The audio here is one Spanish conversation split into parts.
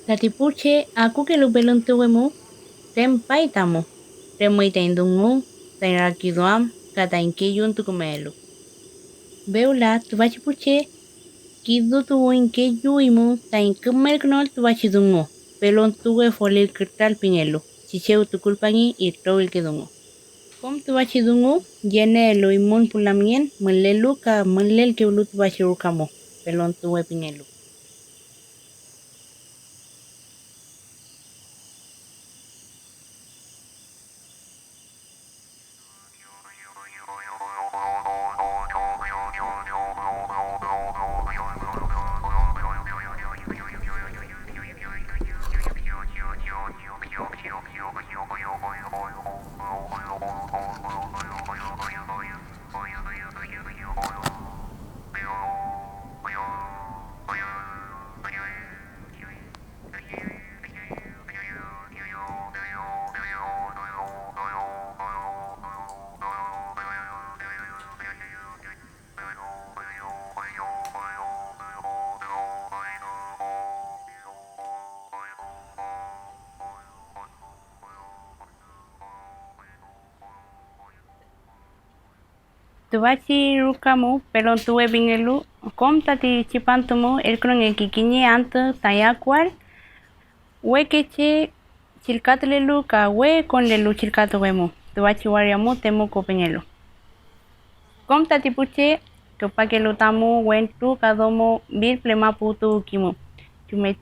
Tatipuche aku ke lupelun tuwemu tem paitamo temuita indungu tairakiduam katainkeyu tukumelu. Beula tubachipuche kidu tuwinkeyu imu tain kumerknol tubachidungu pelon tuwe folil kirtal pingelu chicheu tukulpangi irtowil kedungu. Kom tubachidungu yene lo imun pulamien mulelu ka mulel keblu tubachirukamo pelon tuwe pingelu. Tubachi rukamu pelon tuwe bingelu kom tati chipantumu elkron ekikiñe anta tayakwal wekeche chilkatlelu ka we con lelu chilkatuwemu tubachi wariamu temu kopengelu kom tati puche tupakelu tamu wentu kadomo bir plema putu kimu chume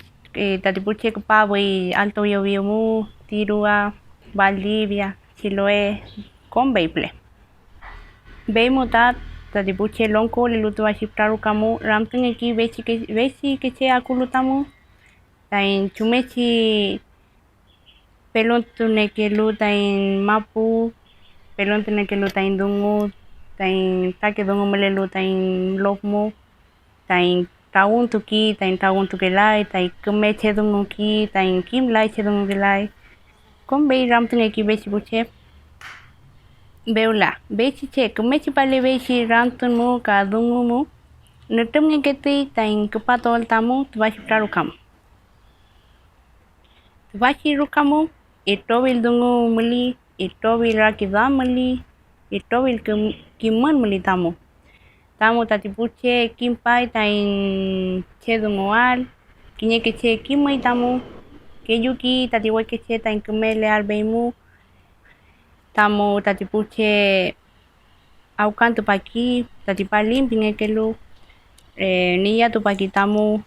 tati puche kupabui alto yoviumu tirua Valdivia Chiloé con Beiple Beimuta tatipuche lonko lelutuashi prarukamu ramtungeki vesi keche akulutamu tain chumechi pelontunekelu tain mapu pelontunekelu tain dungu tain takedungu melelu tain lokmu tain tauntuki tain tauntukelai tain kemeche dunguki tain kimlai chedungukelai kon bei ramtungeki vesi puche Beula, beichi che, kumechi pale beichi rantumu ka dungumu, nutumngi keti tain kupatol tamu tubashi prarukamu. Tubashi rukamu, itowil dungu muli, itowil rakidam muli, itowil kimun muli tamu. Tamu tatipuche kimpai tain che dungual, kiñeke che kimui tamu, keyuki tatiweke che tain kumele albeimu, tamu tatipuche aukan tupaki tatipalim pingekelu niya tupaki tamu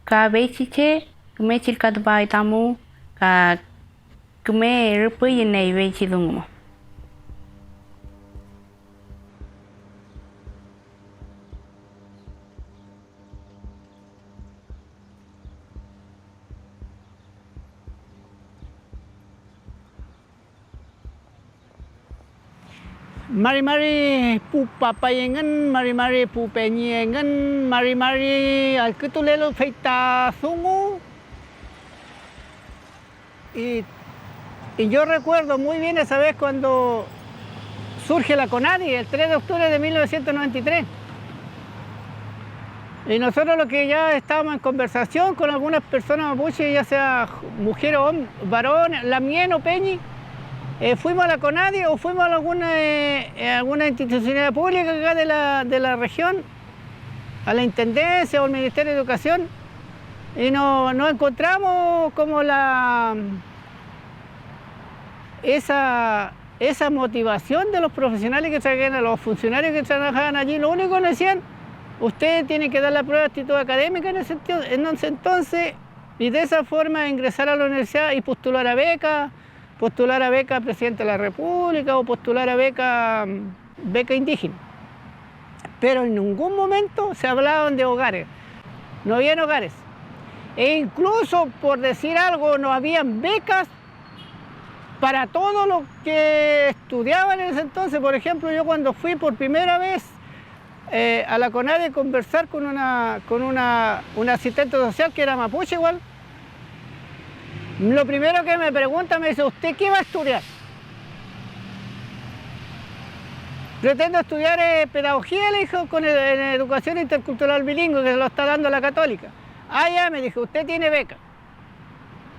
ka bechiche kume chilka tupai tamu ka kume rupuy nei bechi dungu Mari-mari pu papayengan, mari-mari pu penyengan, mari-mari al kutulelo feita zungu. Y yo recuerdo muy bien esa vez cuando surge la CONADI, el 3 de octubre de 1993. Y nosotros lo que ya estábamos en conversación con algunas personas mapuche, ya sea mujer o varón, lamien o peñi, fuimos a la CONADI o fuimos a alguna institucionalidad pública acá de la región, a la Intendencia o al Ministerio de Educación, y nos encontramos como esa motivación de los profesionales que trabajan, los funcionarios que trabajaban allí. Lo único que nos decían, usted tiene que dar la prueba de actitud académica en ese entonces, y de esa forma ingresar a la universidad y postular a beca presidente de la República o postular a beca indígena. Pero en ningún momento se hablaban de hogares, no habían hogares. E incluso, por decir algo, no habían becas para todos los que estudiaban en ese entonces. Por ejemplo, yo cuando fui por primera vez a la CONADI a conversar con una asistente social que era mapuche igual, lo primero que me pregunta, me dice, ¿usted qué va a estudiar? Pretendo estudiar pedagogía, le dijo, en educación intercultural bilingüe, que lo está dando la Católica. Ah, ya, me dijo, usted tiene beca.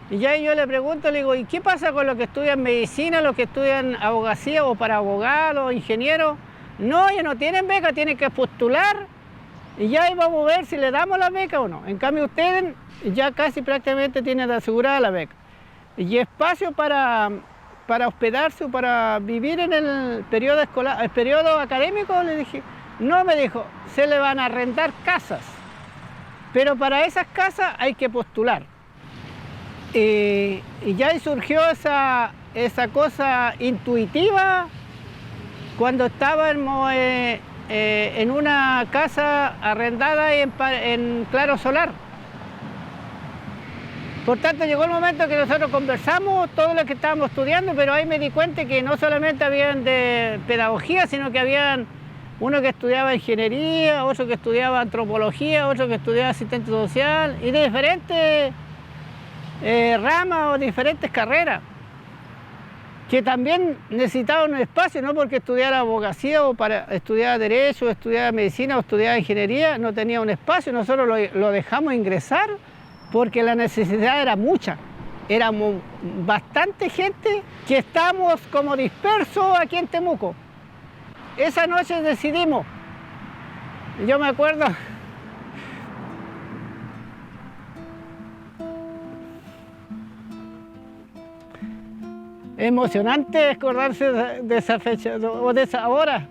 Y ya yo le pregunto, le digo, ¿y qué pasa con los que estudian medicina, los que estudian abogacía o para abogados, ingenieros? No, ellos no tienen beca, tienen que postular y ya ahí vamos a ver si le damos la beca o no. En cambio ustedes ya casi prácticamente tienen asegurada la beca. Y espacio para hospedarse o para vivir en el periodo escolar, el periodo académico, le dije, no, me dijo, se le van a arrendar casas, pero para esas casas hay que postular. Y ya ahí surgió esa cosa intuitiva cuando estábamos en una casa arrendada en Claro Solar. Por tanto, llegó el momento que nosotros conversamos, todo lo que estábamos estudiando, pero ahí me di cuenta que no solamente habían de pedagogía, sino que habían uno que estudiaba ingeniería, otro que estudiaba antropología, otro que estudiaba asistente social, y de diferentes ramas o diferentes carreras, que también necesitaban un espacio, no porque estudiara abogacía o para estudiar derecho, o estudiar medicina o estudiar ingeniería, no tenía un espacio, nosotros lo dejamos ingresar porque la necesidad era mucha. Éramos bastante gente que estábamos como dispersos aquí en Temuco. Esa noche decidimos, yo me acuerdo, emocionante acordarse de esa fecha o de esa hora.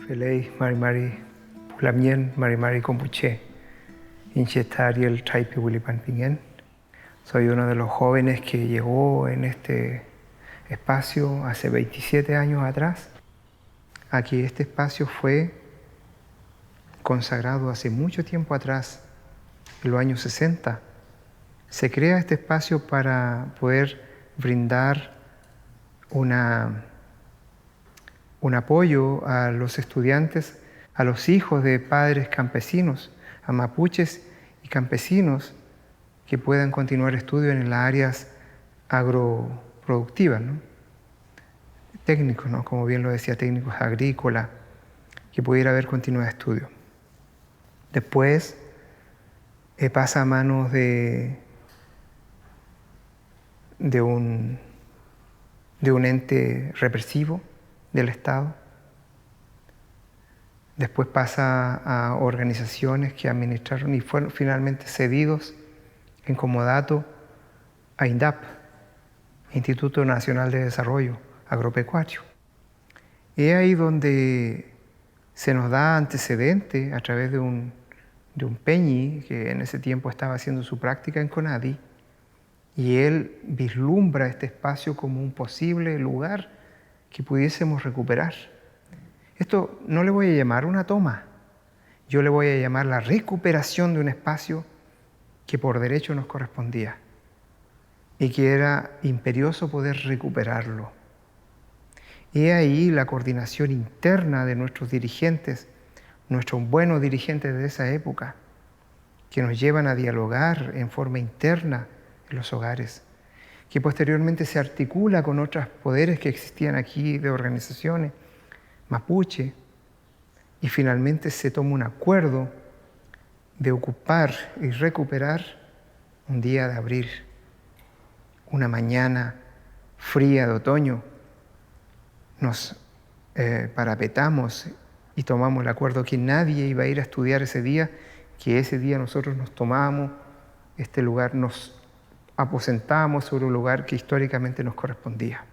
Felei Mari Pulamien Mari Compuche, Inchestariel Traipe Wilipantingen. Soy uno de los jóvenes que llegó en este espacio hace 27 años atrás. Aquí este espacio fue consagrado hace mucho tiempo atrás, en los años 60. Se crea este espacio para poder brindar un apoyo a los estudiantes, a los hijos de padres campesinos, a mapuches y campesinos que puedan continuar estudios en las áreas agroproductivas, ¿no? Técnicos, ¿no? Como bien lo decía, técnicos agrícolas, que pudiera haber continuidad de estudio. Después pasa a manos de un ente represivo del Estado. Después pasa a organizaciones que administraron y fueron finalmente cedidos en comodato a INDAP, Instituto Nacional de Desarrollo Agropecuario. Es ahí donde se nos da antecedente a través de un peñi que en ese tiempo estaba haciendo su práctica en CONADI, y él vislumbra este espacio como un posible lugar que pudiésemos recuperar. Esto no le voy a llamar una toma, yo le voy a llamar la recuperación de un espacio que por derecho nos correspondía y que era imperioso poder recuperarlo. Y ahí la coordinación interna de nuestros dirigentes, nuestros buenos dirigentes de esa época, que nos llevan a dialogar en forma interna en los hogares, que posteriormente se articula con otros poderes que existían aquí de organizaciones mapuche, y finalmente se toma un acuerdo de ocupar y recuperar un día de abril, una mañana fría de otoño. Nos parapetamos y tomamos el acuerdo que nadie iba a ir a estudiar ese día, que ese día nosotros nos tomábamos este lugar, nos aposentábamos sobre un lugar que históricamente nos correspondía.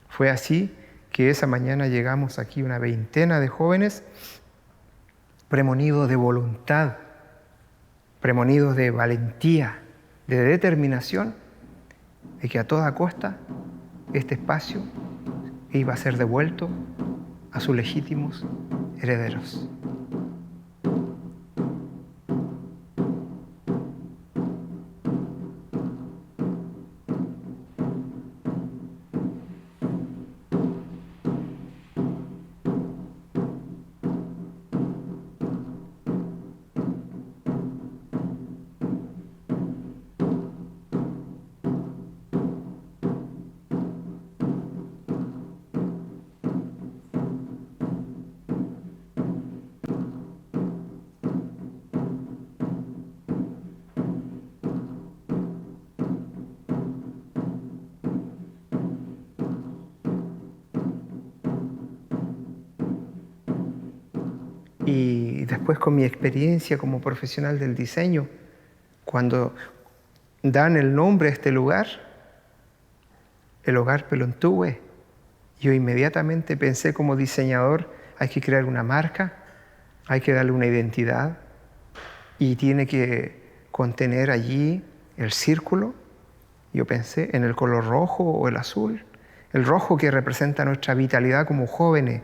Fue así que esa mañana llegamos aquí una veintena de jóvenes premonidos de voluntad, premonidos de valentía, de determinación, de que a toda costa este espacio iba a ser devuelto a sus legítimos herederos. Y después con mi experiencia como profesional del diseño, cuando dan el nombre a este lugar, el Hogar Pelontuhue, yo inmediatamente pensé como diseñador, hay que crear una marca, hay que darle una identidad y tiene que contener allí el círculo. Yo pensé en el color rojo o el azul. El rojo que representa nuestra vitalidad como jóvenes,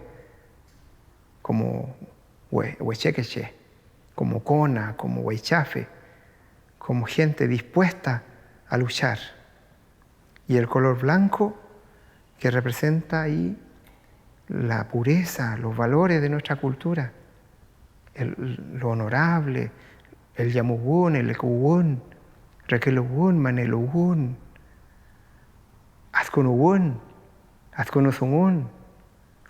como huechequeche, como cona, como huichafe, como gente dispuesta a luchar. Y el color blanco que representa ahí la pureza, los valores de nuestra cultura, lo honorable, el yamugún, el ekugun, requelugún, manelugún, azconugún, azconuzungún,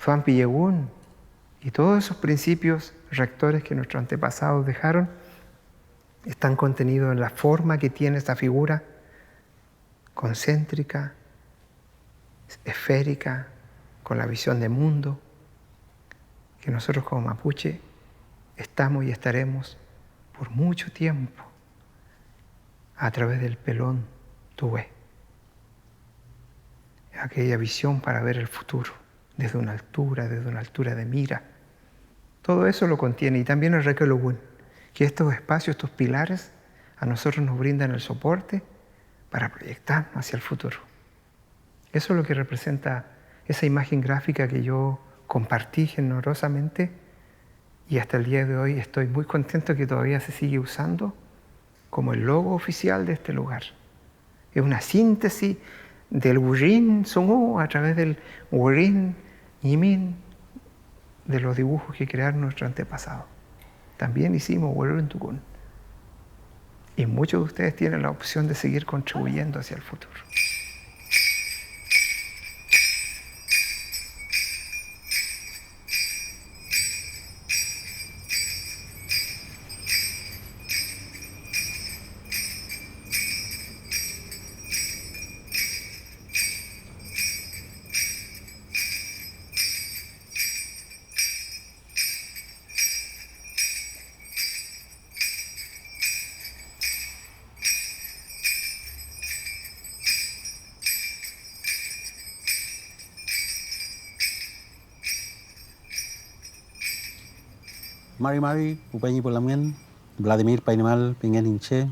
zuampillegún, y todos esos principios rectores que nuestros antepasados dejaron están contenidos en la forma que tiene esta figura concéntrica, esférica, con la visión de mundo, que nosotros como mapuche estamos y estaremos por mucho tiempo a través del pelón tuve. Aquella visión para ver el futuro desde una altura de mira. Todo eso lo contiene, y también el requelugún, que estos espacios, estos pilares, a nosotros nos brindan el soporte para proyectarnos hacia el futuro. Eso es lo que representa esa imagen gráfica que yo compartí generosamente, y hasta el día de hoy estoy muy contento que todavía se sigue usando como el logo oficial de este lugar. Es una síntesis del Wurin Sungú a través del Wurin Yimin, de los dibujos que crearon nuestros antepasados. También hicimos Wurin Tukun. Y muchos de ustedes tienen la opción de seguir contribuyendo hacia el futuro. Mari Mari, Upeñi Polamien, Vladimir Painimal, Pingen Inche,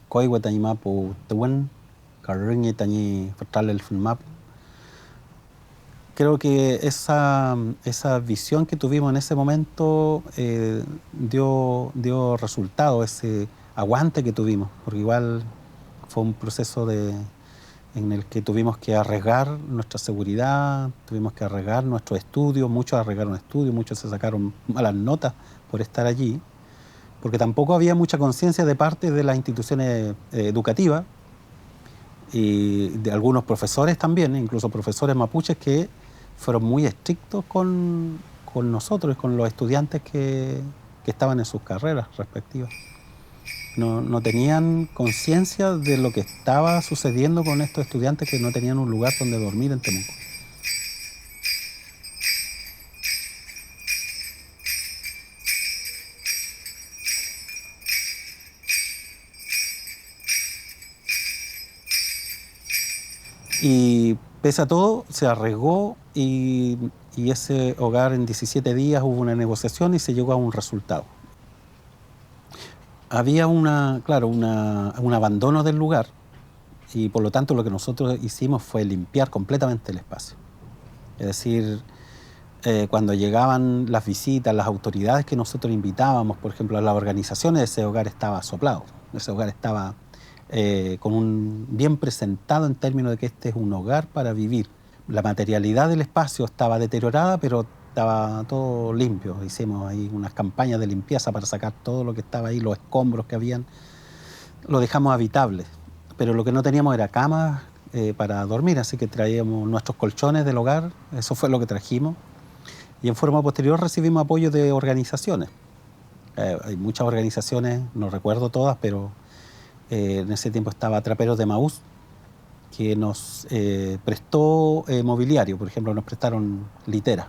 Koi Wetañima Po Tewen, Carringi Tañi Fatal el Funmap. Creo que esa visión que tuvimos en ese momento dio resultado, ese aguante que tuvimos, porque igual fue un proceso en el que tuvimos que arriesgar nuestra seguridad, tuvimos que arriesgar nuestros estudios, muchos arriesgaron estudios, muchos se sacaron malas notas por estar allí, porque tampoco había mucha conciencia de parte de las instituciones educativas y de algunos profesores también, incluso profesores mapuches que fueron muy estrictos con nosotros, con los estudiantes que estaban en sus carreras respectivas. No tenían conciencia de lo que estaba sucediendo con estos estudiantes que no tenían un lugar donde dormir en Temuco. Y pese a todo, se arriesgó y ese hogar en 17 días hubo una negociación y se llegó a un resultado. Había un abandono del lugar y por lo tanto lo que nosotros hicimos fue limpiar completamente el espacio. Es decir, cuando llegaban las visitas, las autoridades que nosotros invitábamos, por ejemplo, a las organizaciones, ese hogar estaba soplado, ese hogar estaba bien presentado en términos de que este es un hogar para vivir. La materialidad del espacio estaba deteriorada, pero estaba todo limpio. Hicimos ahí unas campañas de limpieza para sacar todo lo que estaba ahí, los escombros que habían, lo dejamos habitable. Pero lo que no teníamos era camas para dormir, así que traíamos nuestros colchones del hogar, eso fue lo que trajimos. Y en forma posterior recibimos apoyo de organizaciones. Hay muchas organizaciones, no recuerdo todas, pero en ese tiempo estaba Traperos de Maús, que nos prestó mobiliario, por ejemplo, nos prestaron literas.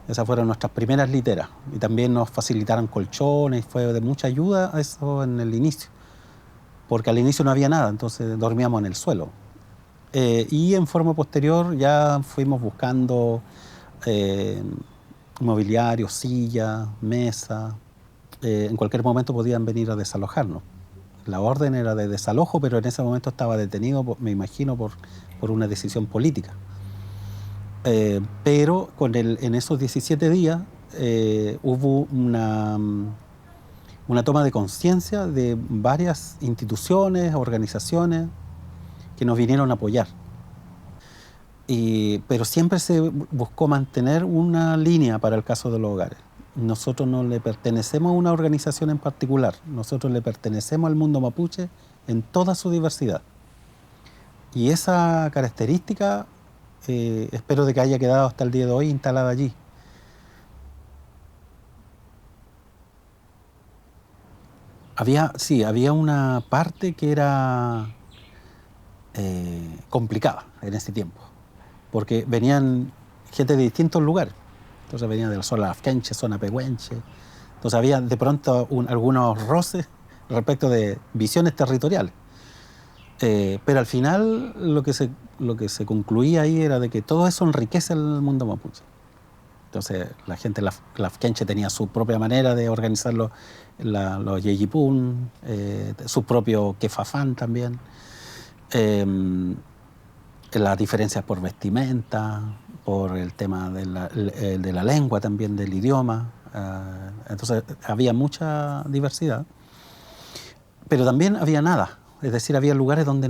Esas fueron nuestras primeras literas. Y también nos facilitaron colchones, fue de mucha ayuda eso en el inicio. Porque al inicio no había nada, entonces dormíamos en el suelo. Y en forma posterior ya fuimos buscando mobiliario, sillas, mesas. En cualquier momento podían venir a desalojarnos. La orden era de desalojo, pero en ese momento estaba detenido, me imagino, por una decisión política. Pero en esos 17 días hubo una toma de conciencia de varias instituciones, organizaciones que nos vinieron a apoyar. Pero siempre se buscó mantener una línea para el caso de los hogares. Nosotros no le pertenecemos a una organización en particular, nosotros le pertenecemos al mundo mapuche en toda su diversidad. Y esa característica espero de que haya quedado hasta el día de hoy instalada allí. Había una parte que era complicada en ese tiempo, porque venían gente de distintos lugares. Entonces venían de la zona afkenche, zona pehuenche. Entonces había de pronto algunos roces respecto de visiones territoriales. Pero al final lo que se concluía ahí era de que todo eso enriquece el mundo mapuche. Entonces la gente lafkenche tenía su propia manera de organizar los yeyipún, su propio kefafán también, las diferencias por vestimenta, por el tema de la lengua también, del idioma. Entonces había mucha diversidad, pero también había nada. Es decir, había lugares donde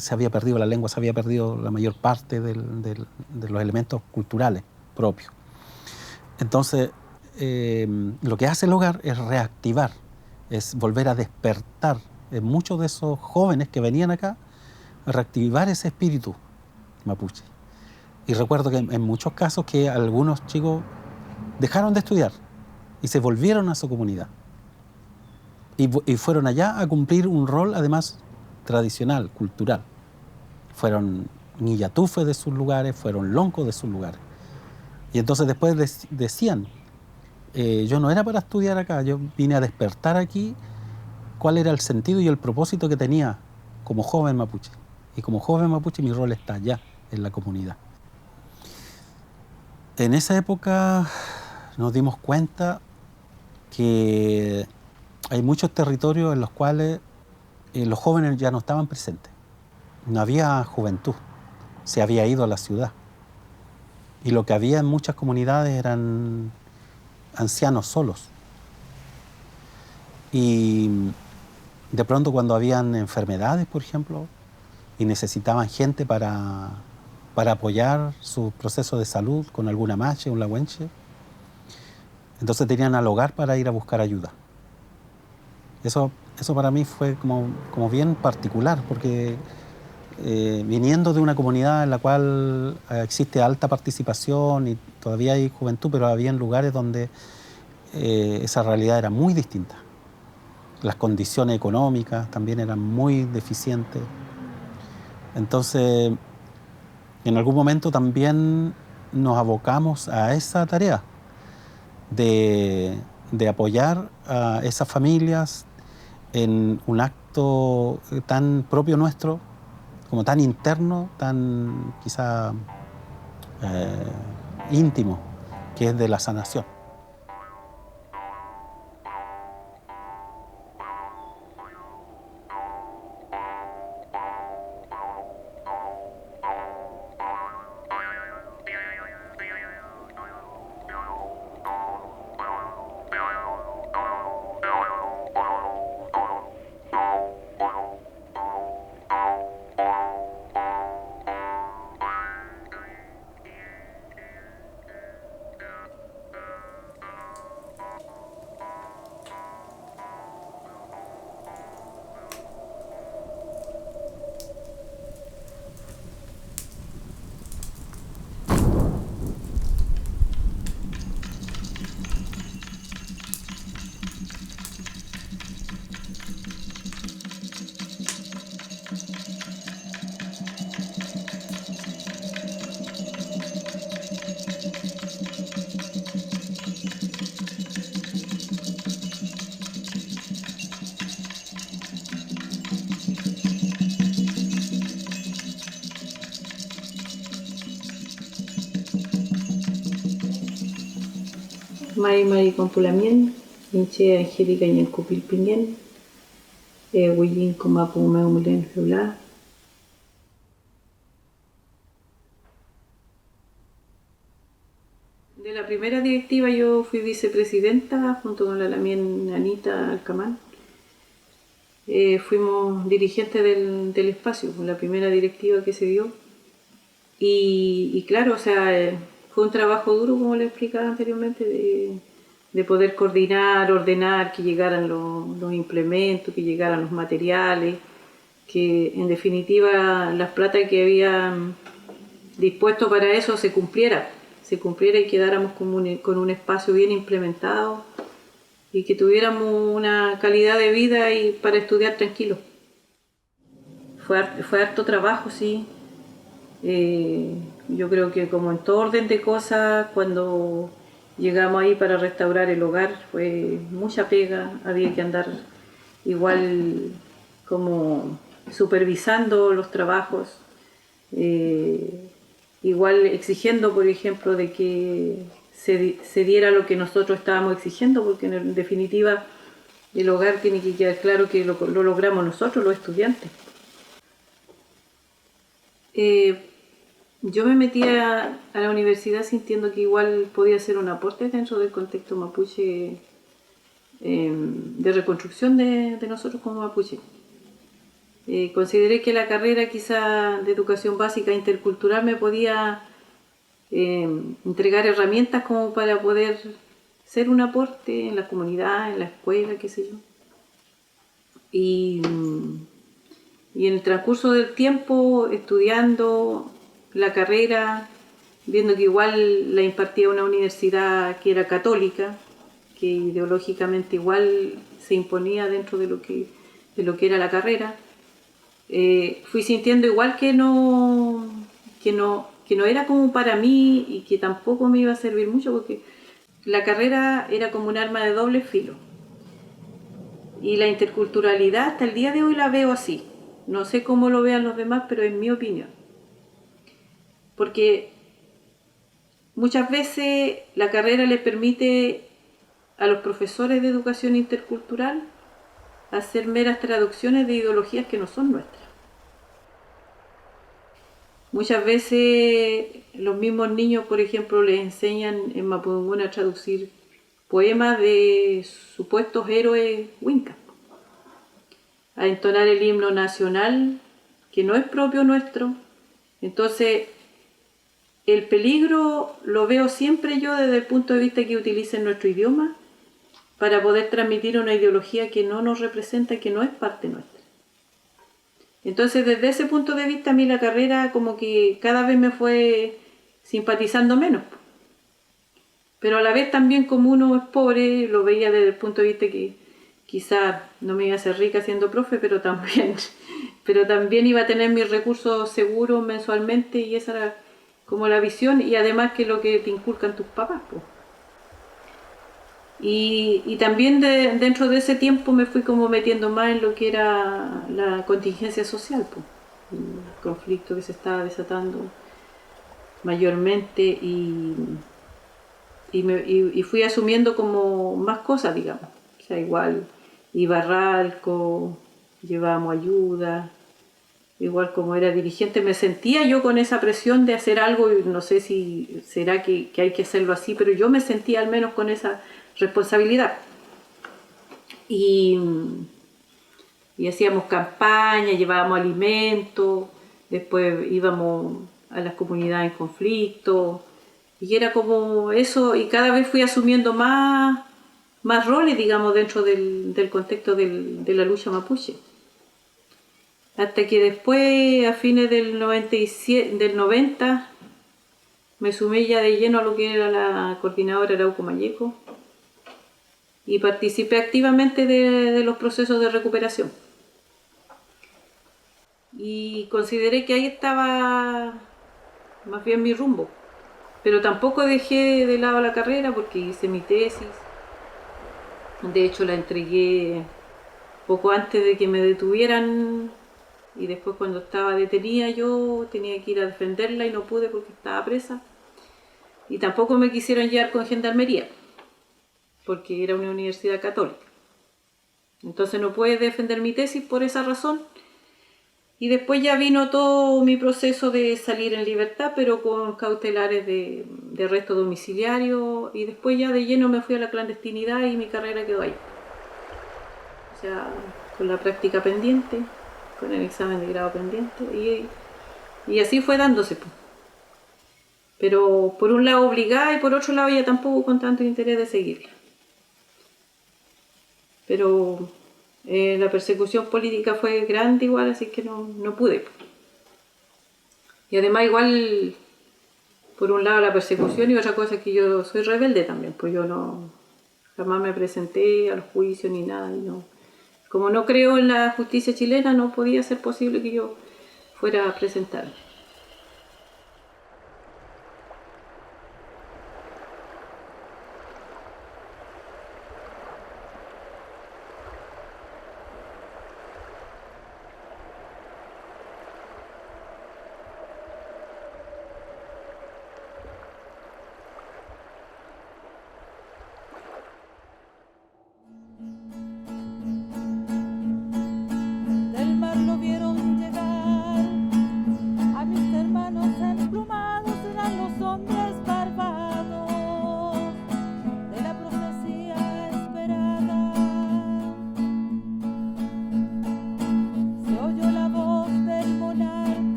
se había perdido la lengua, se había perdido la mayor parte de los elementos culturales propios. Entonces, lo que hace el hogar es reactivar, es volver a despertar en muchos de esos jóvenes que venían acá, a reactivar ese espíritu mapuche. Y recuerdo que en muchos casos que algunos chicos dejaron de estudiar y se volvieron a su comunidad. Y fueron allá a cumplir un rol, además, tradicional, cultural. Fueron ñillatufes de sus lugares, fueron loncos de sus lugares. Y entonces después decían, yo no era para estudiar acá, yo vine a despertar aquí cuál era el sentido y el propósito que tenía como joven mapuche. Y como joven mapuche mi rol está allá, en la comunidad. En esa época nos dimos cuenta que hay muchos territorios en los cuales los jóvenes ya no estaban presentes. No había juventud, se había ido a la ciudad. Y lo que había en muchas comunidades eran ancianos solos. Y de pronto cuando habían enfermedades, por ejemplo, y necesitaban gente para apoyar su proceso de salud con alguna mache, un lahuenche, entonces tenían al hogar para ir a buscar ayuda. Eso para mí fue como bien particular, porque viniendo de una comunidad en la cual existe alta participación y todavía hay juventud, pero había lugares donde esa realidad era muy distinta. Las condiciones económicas también eran muy deficientes. Entonces, en algún momento también nos abocamos a esa tarea de apoyar a esas familias en un acto tan propio nuestro, como tan interno, tan quizá íntimo, que es de la sanación. Mari Compulamien, Inche Angélica Ñancupilpingen, Huillín Comapumeumilen Feulá. De la primera directiva yo fui vicepresidenta junto con la Lamien Anita Alcamán. Fuimos dirigentes del espacio, la primera directiva que se dio. Y claro, o sea, fue un trabajo duro, como le explicaba anteriormente, de poder coordinar, ordenar, que llegaran los implementos, que llegaran los materiales, que en definitiva las plata que habían dispuesto para eso se cumpliera y quedáramos con un espacio bien implementado y que tuviéramos una calidad de vida y para estudiar tranquilo. Fue harto trabajo, sí. Yo creo que como en todo orden de cosas, cuando llegamos ahí para restaurar el hogar fue mucha pega, había que andar igual como supervisando los trabajos, igual exigiendo, por ejemplo, de que se diera lo que nosotros estábamos exigiendo, porque en definitiva el hogar tiene que quedar claro que lo logramos nosotros, los estudiantes. Yo me metí a la universidad sintiendo que igual podía ser un aporte dentro del contexto mapuche, de reconstrucción de nosotros como mapuche. Consideré que la carrera quizá de educación básica intercultural me podía entregar herramientas como para poder ser un aporte en la comunidad, en la escuela, qué sé yo. Y en el transcurso del tiempo, estudiando la carrera, viendo que igual la impartía una universidad que era católica, que ideológicamente igual se imponía dentro de lo que era la carrera, fui sintiendo igual que no era como para mí y que tampoco me iba a servir mucho, porque la carrera era como un arma de doble filo. Y la interculturalidad hasta el día de hoy la veo así. No sé cómo lo vean los demás, pero es mi opinión. Porque muchas veces la carrera le permite a los profesores de educación intercultural hacer meras traducciones de ideologías que no son nuestras. Muchas veces los mismos niños, por ejemplo, les enseñan en mapudungun a traducir poemas de supuestos héroes wincas, a entonar el himno nacional que no es propio nuestro. Entonces, el peligro lo veo siempre yo desde el punto de vista que utilicen nuestro idioma para poder transmitir una ideología que no nos representa, que no es parte nuestra. Entonces, desde ese punto de vista, a mí la carrera como que cada vez me fue simpatizando menos. Pero a la vez también, como uno es pobre, lo veía desde el punto de vista que quizás no me iba a hacer rica siendo profe, pero también iba a tener mis recursos seguros mensualmente, y esa era como la visión, y además que lo que te inculcan tus papás, pues. Y también dentro de ese tiempo me fui como metiendo más en lo que era la contingencia social, pues, el conflicto que se estaba desatando mayormente, y fui asumiendo como más cosas, digamos. O sea, igual iba a Ralco, llevábamos ayuda, igual como era dirigente me sentía yo con esa presión de hacer algo, y no sé si será que hay que hacerlo así, pero yo me sentía al menos con esa responsabilidad. Y hacíamos campaña, llevábamos alimentos, después íbamos a las comunidades en conflicto, y era como eso, y cada vez fui asumiendo más roles, digamos, dentro del contexto de la lucha mapuche. Hasta que después, a fines del 90, me sumé ya de lleno a lo que era la coordinadora Arauco Mayeco y participé activamente de los procesos de recuperación. Y consideré que ahí estaba más bien mi rumbo. Pero tampoco dejé de lado la carrera, porque hice mi tesis. De hecho, la entregué poco antes de que me detuvieran, y después, cuando estaba detenida, yo tenía que ir a defenderla y no pude porque estaba presa. Y tampoco me quisieron llevar con gendarmería. porque era una universidad católica. Entonces no pude defender mi tesis por esa razón. Y después ya vino todo mi proceso de salir en libertad, pero con cautelares de arresto domiciliario, y después ya de lleno me fui a la clandestinidad y mi carrera quedó ahí. O sea, con la práctica pendiente, con el examen de grado pendiente, y así fue dándose. Pero por un lado obligada y por otro lado ya tampoco con tanto interés de seguirla. Pero la persecución política fue grande igual, así que no pude. Y además igual, por un lado la persecución y otra cosa es que yo soy rebelde también, pues yo jamás me presenté al juicio ni nada. Y como no creo en la justicia chilena, no podía ser posible que yo fuera a presentarme.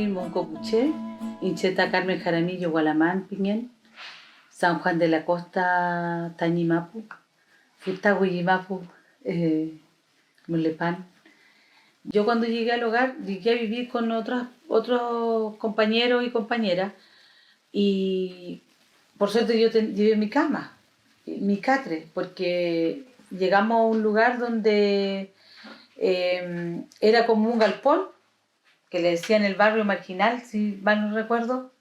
Moncopuché, Incheta, Carmen Jaramillo, Gualamán, Piñén, San Juan de la Costa, Tañimapu, Futagüimapu, Mulepán. Yo cuando llegué al hogar, llegué a vivir con otros compañeros y compañeras, y por suerte yo llevé mi cama, mi catre, porque llegamos a un lugar donde era como un galpón, que le decían el barrio marginal, si mal no recuerdo.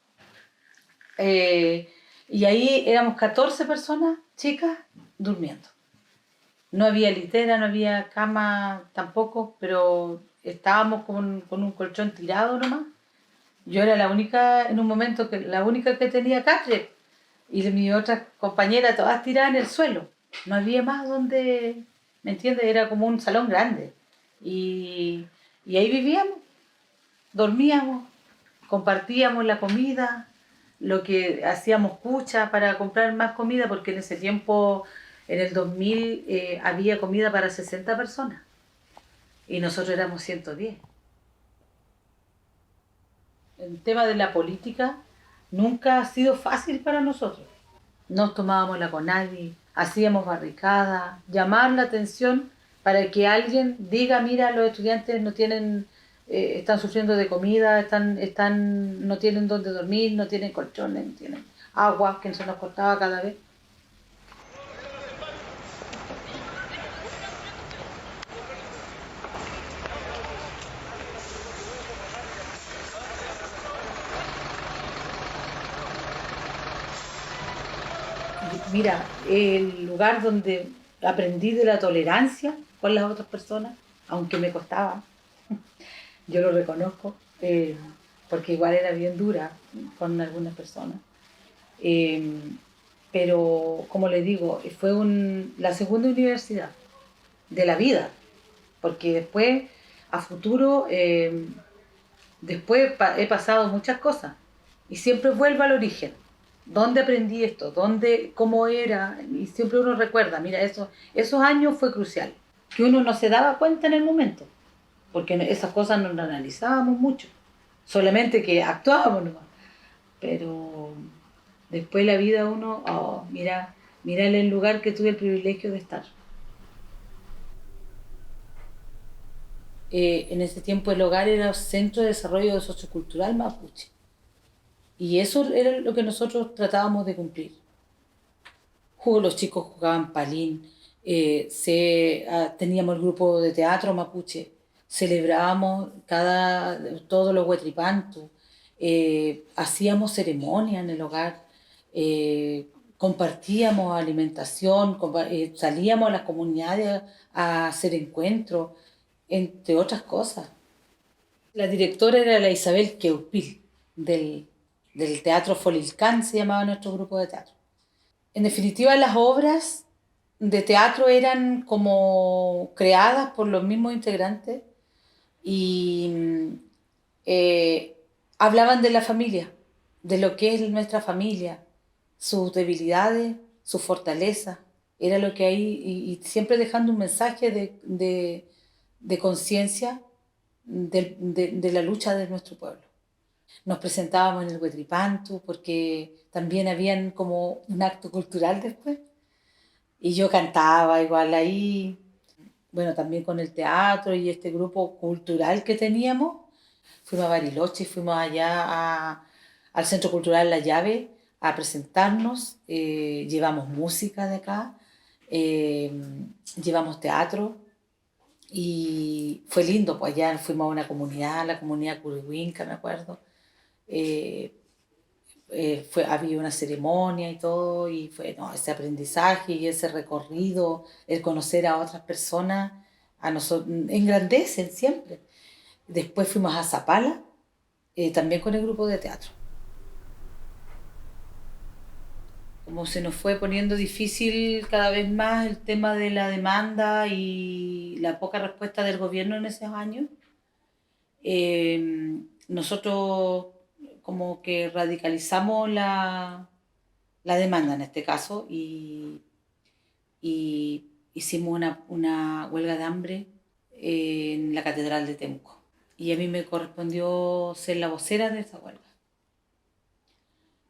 Y ahí éramos 14 personas, chicas, durmiendo. No había litera, no había cama tampoco, pero estábamos con un colchón tirado nomás. Yo era la única, en un momento, la única que tenía catre, y de mis otras compañeras todas tiradas en el suelo. No había más donde, ¿me entiendes? Era como un salón grande. Y ahí vivíamos. Dormíamos, compartíamos la comida, lo que hacíamos cucha para comprar más comida, porque en ese tiempo, en el 2000, había comida para 60 personas y nosotros éramos 110. El tema de la política nunca ha sido fácil para nosotros. Nos tomábamos con nadie, hacíamos barricadas, llamar la atención para que alguien diga, mira, los estudiantes no tienen... están sufriendo de comida, no tienen dónde dormir, no tienen colchones, no tienen agua, que se nos cortaba cada vez. Mira, el lugar donde aprendí de la tolerancia con las otras personas, aunque me costaba, yo lo reconozco, porque igual era bien dura con algunas personas. Pero, como les digo, fue la segunda universidad de la vida, porque después, a futuro, después he pasado muchas cosas y siempre vuelvo al origen. ¿Dónde aprendí esto? ¿Cómo era? Y siempre uno recuerda, mira, esos años fue crucial, que uno no se daba cuenta en el momento, porque esas cosas no las analizábamos mucho, solamente que actuábamos nomás. Pero después la vida uno, mira el lugar que tuve el privilegio de estar. En ese tiempo el hogar era Centro de Desarrollo Sociocultural Mapuche. Y eso era lo que nosotros tratábamos de cumplir. Los chicos jugaban palín, teníamos el grupo de teatro mapuche, celebrábamos todos los huetripantus, hacíamos ceremonia en el hogar, compartíamos alimentación, salíamos a las comunidades a hacer encuentros, entre otras cosas. La directora era la Isabel Queupil, del Teatro Folilcán, se llamaba nuestro grupo de teatro. En definitiva, las obras de teatro eran como creadas por los mismos integrantes y hablaban de la familia, de lo que es nuestra familia, sus debilidades, sus fortalezas. Era lo que hay, y siempre dejando un mensaje de conciencia de la lucha de nuestro pueblo. Nos presentábamos en el Huetripantu porque también habían como un acto cultural después. Y yo cantaba igual ahí, bueno, también con el teatro y este grupo cultural que teníamos. Fuimos a Bariloche, fuimos allá al Centro Cultural La Llave a presentarnos, llevamos música de acá, llevamos teatro y fue lindo, pues allá fuimos a una comunidad, la comunidad Curihuinca, me acuerdo. Había una ceremonia y todo, y fue ese aprendizaje y ese recorrido, el conocer a otras personas, a nosotros engrandecen siempre. Después fuimos a Zapala, también con el grupo de teatro. Como se nos fue poniendo difícil cada vez más el tema de la demanda y la poca respuesta del gobierno en esos años, nosotros como que radicalizamos la demanda en este caso y hicimos una huelga de hambre en la Catedral de Temuco. Y a mí me correspondió ser la vocera de esa huelga.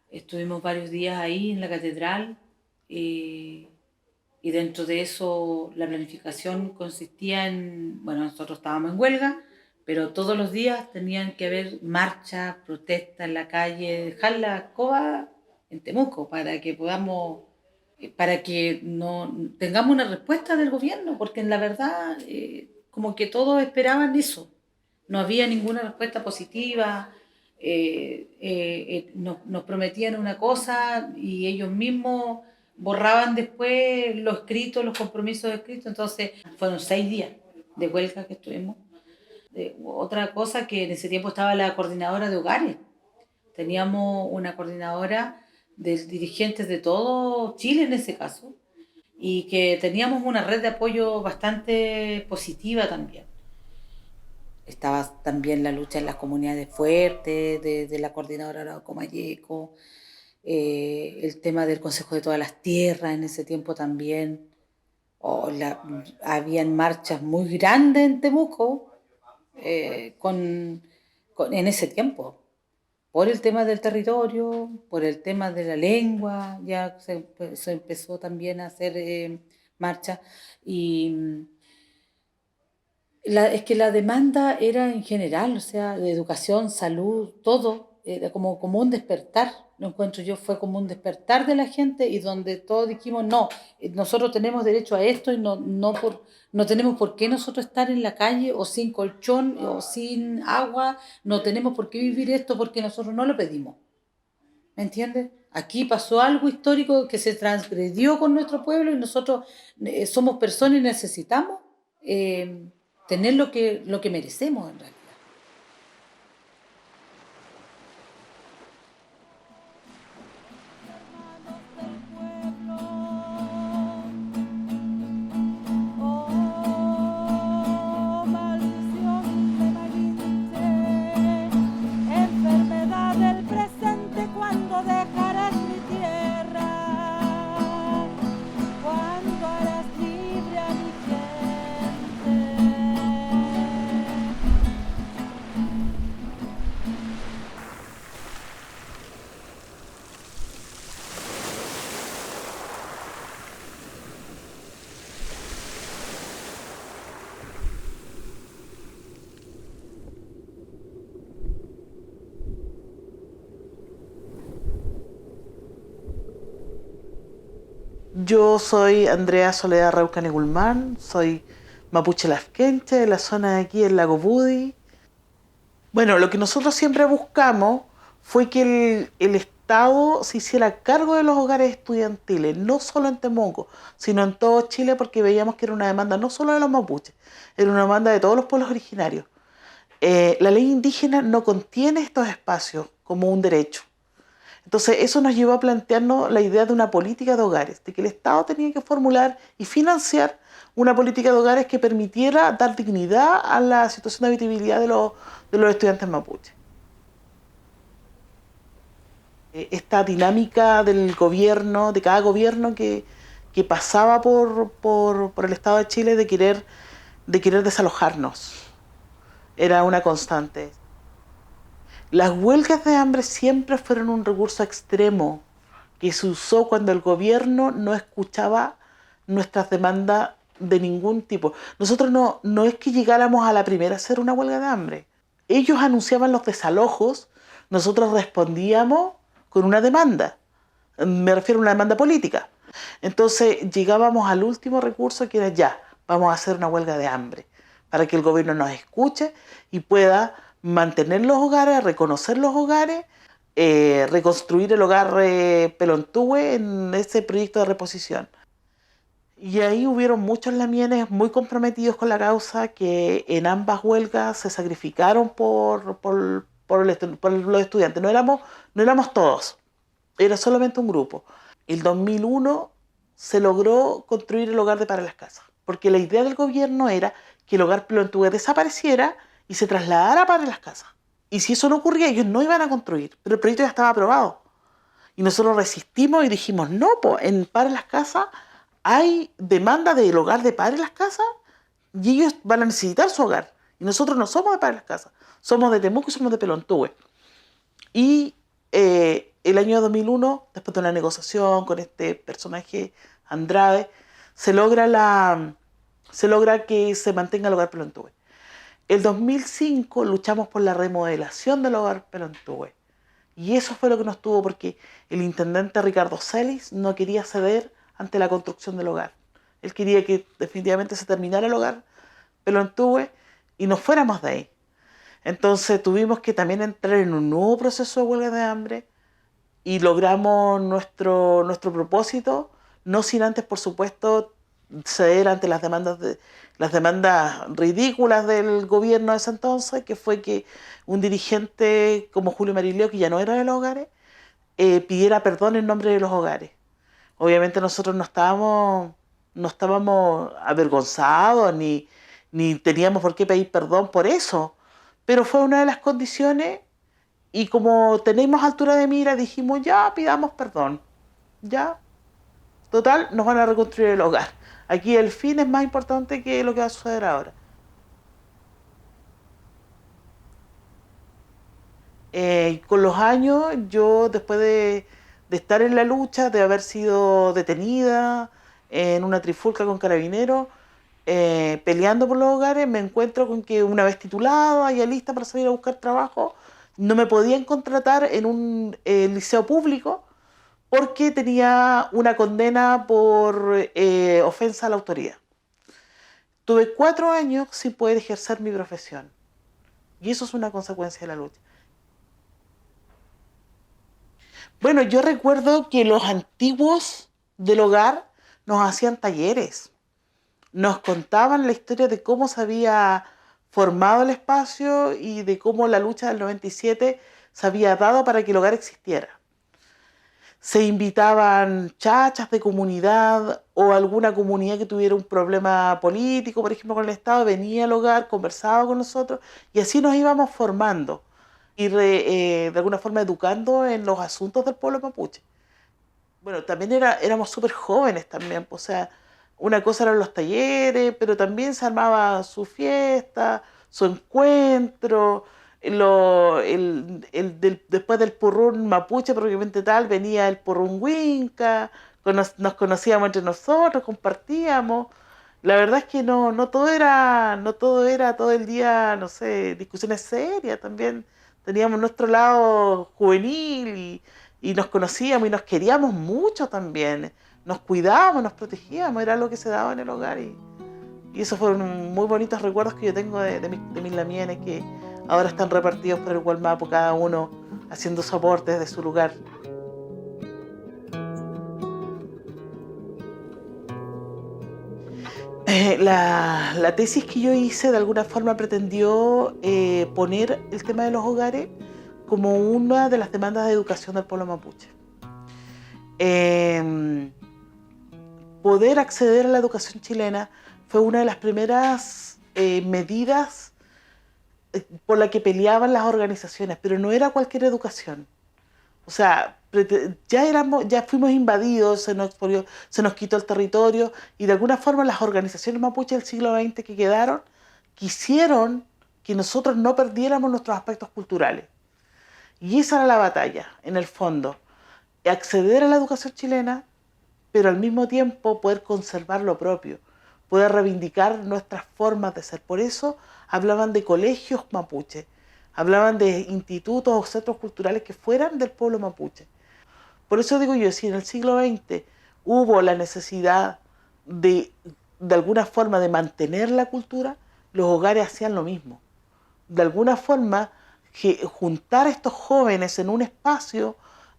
Estuvimos varios días ahí en la catedral y dentro de eso la planificación consistía en, bueno, nosotros estábamos en huelga, pero todos los días tenían que haber marchas, protestas en la calle, dejar la escoba en Temuco para que podamos, para que no tengamos una respuesta del gobierno, porque en la verdad como que todos esperaban eso, no había ninguna respuesta positiva. Nos prometían una cosa y ellos mismos borraban después los escritos, los compromisos escritos. Entonces fueron 6 días de huelga que estuvimos. Otra cosa que en ese tiempo estaba la coordinadora de hogares. Teníamos una coordinadora de dirigentes de todo Chile en ese caso y que teníamos una red de apoyo bastante positiva también. Estaba también la lucha en las comunidades fuertes, de la coordinadora Comayeco, el tema del Consejo de todas las Tierras en ese tiempo también. Habían marchas muy grandes en Temuco en ese tiempo, por el tema del territorio, por el tema de la lengua, ya se empezó también a hacer marchas y... es que la demanda era en general, o sea, de educación, salud, todo, era como un despertar, lo encuentro yo, fue como un despertar de la gente y donde todos dijimos, no, nosotros tenemos derecho a esto y no tenemos por qué nosotros estar en la calle o sin colchón o sin agua, no tenemos por qué vivir esto porque nosotros no lo pedimos, ¿me entiendes? Aquí pasó algo histórico que se transgredió con nuestro pueblo y nosotros somos personas y necesitamos tener lo que merecemos en realidad. Enfermedad del presente, cuando dejarás mi tierra, cuando harás libre a mi gente. Yo soy Andrea Soledad Reucane Gulmán, soy Mapuche Lafkenche, la zona de aquí, el lago Budi. Bueno, lo que nosotros siempre buscamos fue que el Estado se hiciera cargo de los hogares estudiantiles, no solo en Temuco, sino en todo Chile, porque veíamos que era una demanda no solo de los mapuches, era una demanda de todos los pueblos originarios. La ley indígena no contiene estos espacios como un derecho. Entonces eso nos llevó a plantearnos la idea de una política de hogares, de que el Estado tenía que formular y financiar una política de hogares que permitiera dar dignidad a la situación de habitabilidad de los estudiantes mapuches. Esta dinámica del gobierno, de cada gobierno que pasaba por el Estado de Chile de querer desalojarnos, era una constante. Las huelgas de hambre siempre fueron un recurso extremo que se usó cuando el gobierno no escuchaba nuestras demandas de ningún tipo. Nosotros no es que llegáramos a la primera a hacer una huelga de hambre. Ellos anunciaban los desalojos, nosotros respondíamos con una demanda. Me refiero a una demanda política. Entonces llegábamos al último recurso, que era ya, vamos a hacer una huelga de hambre, para que el gobierno nos escuche y pueda mantener los hogares, reconocer los hogares, reconstruir el hogar Pelontúe en ese proyecto de reposición. Y ahí hubieron muchos lamienes muy comprometidos con la causa que en ambas huelgas se sacrificaron por los estudiantes. No éramos todos, era solamente un grupo. El 2001 se logró construir el hogar de Para las Casas, porque la idea del gobierno era que el hogar Pelontúe desapareciera y se trasladara Para las Casas. Y si eso no ocurría, ellos no iban a construir, pero el proyecto ya estaba aprobado. Y nosotros resistimos y dijimos, no, en Para las Casas hay demanda del hogar de Para las Casas y ellos van a necesitar su hogar. Y nosotros no somos de Para las Casas, somos de Temuco y somos de Pelontúe. Y el año 2001, después de una negociación con este personaje Andrade, se logra que se mantenga el hogar Pelontúe. El 2005 luchamos por la remodelación del hogar Pelontúe. Y eso fue lo que nos tuvo, porque el intendente Ricardo Celis no quería ceder ante la construcción del hogar. Él quería que definitivamente se terminara el hogar Pelontúe y nos fuéramos de ahí. Entonces tuvimos que también entrar en un nuevo proceso de huelga de hambre y logramos nuestro propósito, no sin antes, por supuesto, ceder ante las demandas ridículas del gobierno de ese entonces, que fue que un dirigente como Julio Marileo, que ya no era de los hogares, pidiera perdón en nombre de los hogares. Obviamente nosotros no estábamos avergonzados ni teníamos por qué pedir perdón por eso, pero fue una de las condiciones y como tenemos altura de mira dijimos ya pidamos perdón, ya, total nos van a reconstruir el hogar. Aquí el fin es más importante que lo que va a suceder ahora. Con los años, yo después de estar en la lucha, de haber sido detenida en una trifulca con carabineros, peleando por los hogares, me encuentro con que una vez titulada, ya lista para salir a buscar trabajo, no me podían contratar en un liceo público porque tenía una condena por ofensa a la autoridad. Tuve 4 años sin poder ejercer mi profesión y eso es una consecuencia de la lucha. Bueno, yo recuerdo que los antiguos del hogar nos hacían talleres, nos contaban la historia de cómo se había formado el espacio y de cómo la lucha del 97 se había dado para que el hogar existiera. Se invitaban chachas de comunidad o alguna comunidad que tuviera un problema político, por ejemplo, con el Estado, venía al hogar, conversaba con nosotros y así nos íbamos formando y de alguna forma educando en los asuntos del pueblo mapuche. Bueno, también éramos súper jóvenes también, o sea, una cosa eran los talleres, pero también se armaba su fiesta, su encuentro, después del purrún mapuche, propiamente tal, venía el purrún winca, nos conocíamos entre nosotros, compartíamos. La verdad es que no todo era todo el día, no sé, discusiones serias, también teníamos nuestro lado juvenil y nos conocíamos y nos queríamos mucho también. Nos cuidábamos, nos protegíamos, era algo que se daba en el hogar y Y esos fueron muy bonitos recuerdos que yo tengo de mis lamienes, que ahora están repartidos por el Gualmapu, cada uno haciendo su aporte desde su lugar. La tesis que yo hice de alguna forma pretendió poner el tema de los hogares como una de las demandas de educación del pueblo mapuche. Poder acceder a la educación chilena fue una de las primeras medidas por la que peleaban las organizaciones, pero no era cualquier educación. O sea, ya fuimos invadidos, se nos quitó el territorio, y de alguna forma las organizaciones mapuches del siglo XX que quedaron quisieron que nosotros no perdiéramos nuestros aspectos culturales. Y esa era la batalla, en el fondo. Acceder a la educación chilena, pero al mismo tiempo poder conservar lo propio, poder reivindicar nuestras formas de ser. Por eso hablaban de colegios mapuche, hablaban de institutos o centros culturales que fueran del pueblo mapuche. Por eso digo yo, si en el siglo XX hubo la necesidad de alguna forma de mantener la cultura, los hogares hacían lo mismo. De alguna forma, juntar a estos jóvenes en un espacio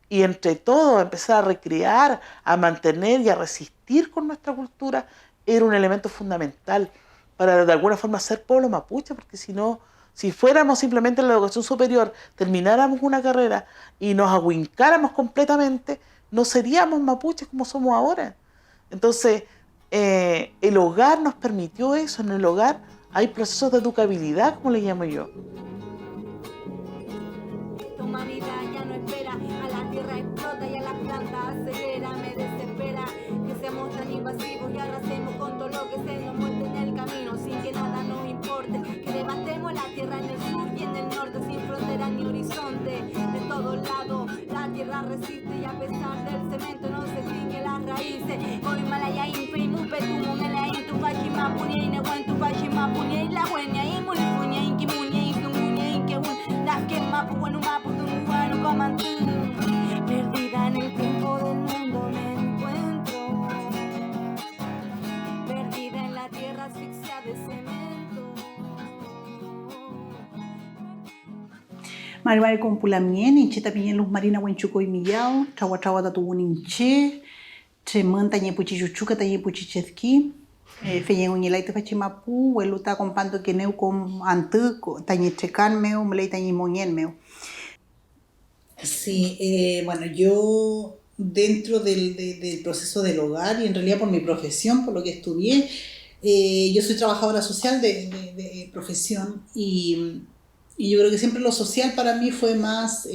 y entre todos empezar a recrear, a mantener y a resistir con nuestra cultura era un elemento fundamental para de alguna forma ser pueblo mapuche, porque si no, si fuéramos simplemente en la educación superior, termináramos una carrera y nos ahuincáramos completamente, no seríamos mapuches como somos ahora. Entonces, el hogar nos permitió eso. En el hogar hay procesos de educabilidad, como le llamo yo. Esta humanidad ya no espera, a la tierra explota y a las plantas acelera. Me desespera que seamos tan invasivos y arrasemos con todo lo que se nos muestre en el camino, sin que nada nos importe. Que devastemos la tierra en el sur y en el norte, sin frontera ni horizonte. De todos lados la tierra resiste y a pesar del cemento no se extinguen las raíces. Hoy malaya imprimu petumo melain tu pachimapunia y neguan tu pachimapunia y la buena y mulifunia y kimunia y tumunia y que un das que mapu bueno mapu tu bueno comandú. Perdida en el tiempo del mundo me encuentro, perdida en la tierra asfixia de cemento. Maribari con Pulamien, Incheta Piñen Luz Marina, Huenchuco y Millao, Chahuachahuata Tatubuninche, Cheman Tañepuchichuchuca, Tañepuchichezki, Feyen Uñelaita Fachimapu, Hueluta Companto Keneu con Antu, Tañechecan Meo, Melei Tañimonien Meo. Sí, bueno, yo dentro del proceso del hogar y en realidad por mi profesión, por lo que estudié, yo soy trabajadora social de profesión y yo creo que siempre lo social para mí fue más,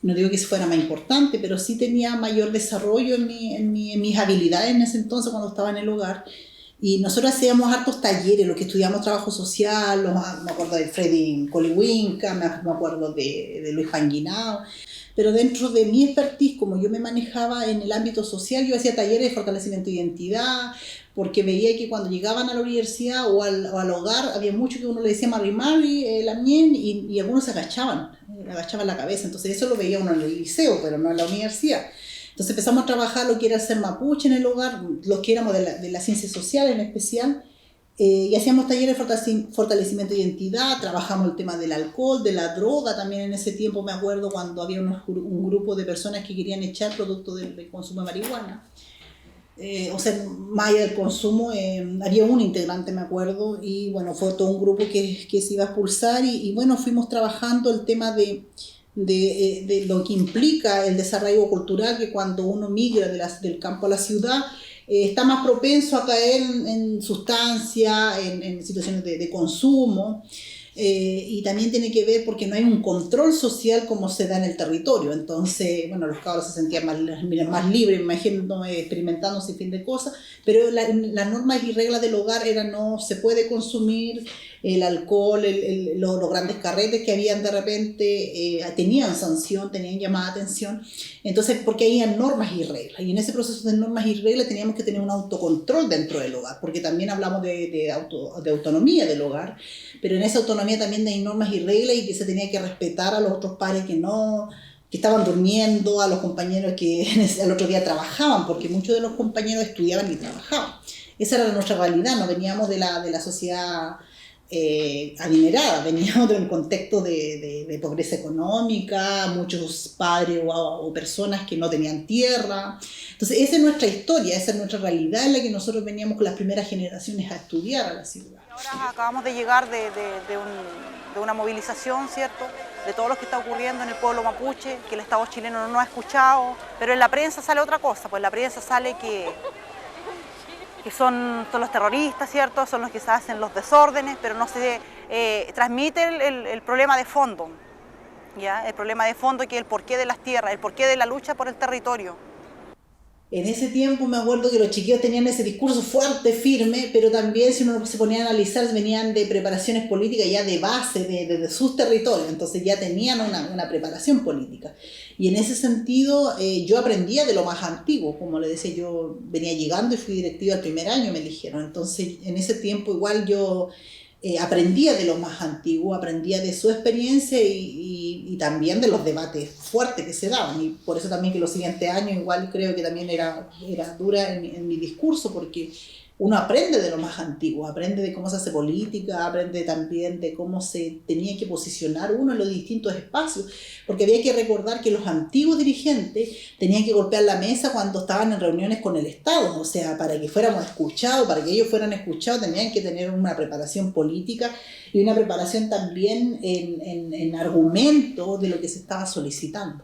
no digo que fuera más importante, pero sí tenía mayor desarrollo en mis habilidades en ese entonces cuando estaba en el hogar. Y nosotros hacíamos hartos talleres, los que estudiamos trabajo social, me acuerdo de Freddy Coliwinca, me acuerdo de Luis Panguinao, pero dentro de mi expertise, como yo me manejaba en el ámbito social, yo hacía talleres de fortalecimiento de identidad, porque veía que cuando llegaban a la universidad o al hogar, había mucho que uno le decía Mari, la mien, y algunos se agachaban la cabeza, entonces eso lo veía uno en el liceo, pero no en la universidad. Entonces empezamos a trabajar lo que era el ser mapuche en el hogar, los que éramos de la ciencia social en especial, y hacíamos talleres de fortalecimiento de identidad, trabajamos el tema del alcohol, de la droga también en ese tiempo, me acuerdo cuando había un grupo de personas que querían echar producto del consumo de marihuana. O sea, más allá del consumo, había un integrante, me acuerdo, y bueno, fue todo un grupo que se iba a expulsar y bueno, fuimos trabajando el tema de lo que implica el desarrollo cultural, que cuando uno migra del campo a la ciudad, está más propenso a caer en sustancias, en situaciones de consumo, y también tiene que ver porque no hay un control social como se da en el territorio. Entonces, bueno, los cabros se sentían más libres, me imagino, experimentando ese fin de cosas, pero las normas y reglas del hogar eran no se puede consumir el alcohol, los grandes carretes que habían de repente, tenían sanción, tenían llamada de atención, entonces porque había normas y reglas, y en ese proceso de normas y reglas teníamos que tener un autocontrol dentro del hogar, porque también hablamos de autonomía del hogar, pero en esa autonomía también hay normas y reglas y que se tenía que respetar a los otros pares que estaban durmiendo, a los compañeros que al otro día trabajaban, porque muchos de los compañeros estudiaban y trabajaban. esa era nuestra realidad, no veníamos de la sociedad adinerada, veníamos de un contexto de pobreza económica, muchos padres o personas que no tenían tierra. Entonces esa es nuestra historia, esa es nuestra realidad en la que nosotros veníamos con las primeras generaciones a estudiar a la ciudad. Ahora acabamos de llegar de una movilización, ¿cierto?, de todo lo que está ocurriendo en el pueblo mapuche, que el Estado chileno no nos ha escuchado, pero en la prensa sale otra cosa, pues en la prensa sale que son los terroristas, ¿cierto?, son los que se hacen los desórdenes, pero no se transmite el problema de fondo, ¿ya? El problema de fondo que es el porqué de las tierras, el porqué de la lucha por el territorio. En ese tiempo me acuerdo que los chiquillos tenían ese discurso fuerte, firme, pero también si uno se ponía a analizar venían de preparaciones políticas ya de base, de sus territorios, entonces ya tenían una preparación política. Y en ese sentido yo aprendía de lo más antiguo, como le decía, yo venía llegando y fui directiva el primer año, me eligieron, entonces en ese tiempo igual yo aprendía de lo más antiguo, aprendía de su experiencia y también de los debates fuertes que se daban, y por eso también que los siguientes años igual creo que también era dura en mi discurso, porque uno aprende de lo más antiguo, aprende de cómo se hace política, aprende también de cómo se tenía que posicionar uno en los distintos espacios, porque había que recordar que los antiguos dirigentes tenían que golpear la mesa cuando estaban en reuniones con el Estado, o sea, para que fuéramos escuchados, para que ellos fueran escuchados tenían que tener una preparación política y una preparación también en argumento de lo que se estaba solicitando.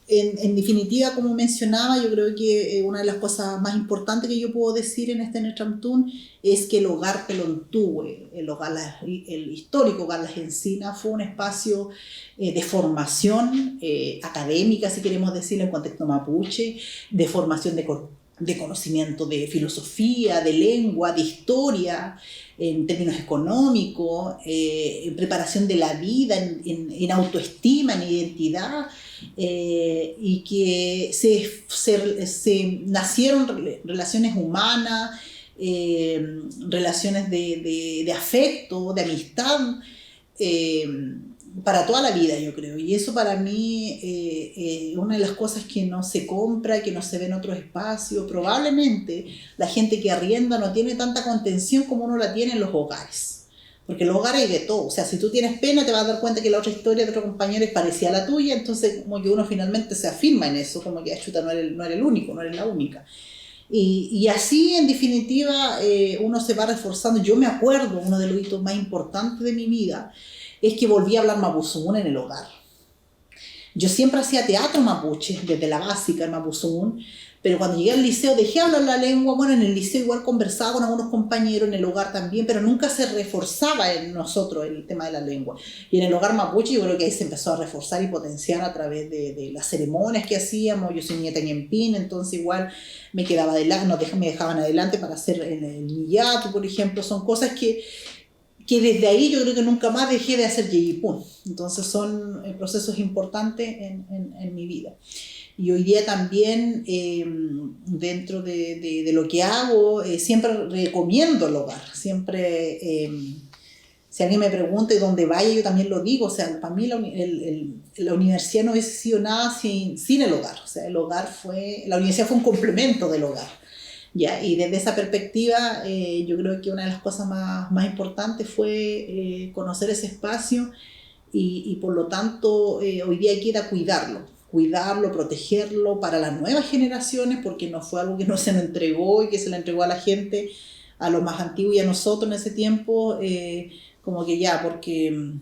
En definitiva, como mencionaba, yo creo que una de las cosas más importantes que yo puedo decir en este Netramtún es que el hogar Pelontúe, el histórico hogar Las Encinas, fue un espacio de formación académica, si queremos decirlo, en contexto mapuche, de formación de conocimiento de filosofía, de lengua, de historia, en términos económicos, en preparación de la vida, en autoestima, en identidad, y que se nacieron relaciones humanas, relaciones de afecto, de amistad, para toda la vida, yo creo. Y eso para mí es una de las cosas que no se compra, que no se ve en otros espacios. Probablemente la gente que arrienda no tiene tanta contención como uno la tiene en los hogares. Porque en los hogares hay de todo. O sea, si tú tienes pena, te vas a dar cuenta que la otra historia de otro compañero es parecida a la tuya, entonces como que uno finalmente se afirma en eso, como que chuta, no eres el único, no eres la única. Y así, en definitiva, uno se va reforzando. Yo me acuerdo, uno de los hitos más importantes de mi vida es que volví a hablar mapuzungún en el hogar. Yo siempre hacía teatro mapuche, desde la básica en mapuzungún, pero cuando llegué al liceo dejé de hablar la lengua. Bueno, en el liceo igual conversaba con algunos compañeros, en el hogar también, pero nunca se reforzaba en nosotros el tema de la lengua. Y en el hogar mapuche yo creo que ahí se empezó a reforzar y potenciar a través de las ceremonias que hacíamos. Yo soy nieta ñempín, entonces igual me quedaba adelante, me dejaban adelante para hacer el millatu, por ejemplo. Son cosas que desde ahí yo creo que nunca más dejé de hacer yeyipún. Entonces son procesos importantes en mi vida. Y hoy día también, dentro de lo que hago, siempre recomiendo el hogar. Siempre, si alguien me pregunta y dónde vaya, yo también lo digo. O sea, para mí la universidad no hubiese sido nada sin el hogar. O sea, la universidad fue un complemento del hogar. ¿Ya? Y desde esa perspectiva, yo creo que una de las cosas más importantes fue conocer ese espacio y por lo tanto, hoy día queda cuidarlo, protegerlo para las nuevas generaciones, porque no fue algo que no se nos entregó y que se le entregó a la gente, a los más antiguos y a nosotros en ese tiempo, como que ya, porque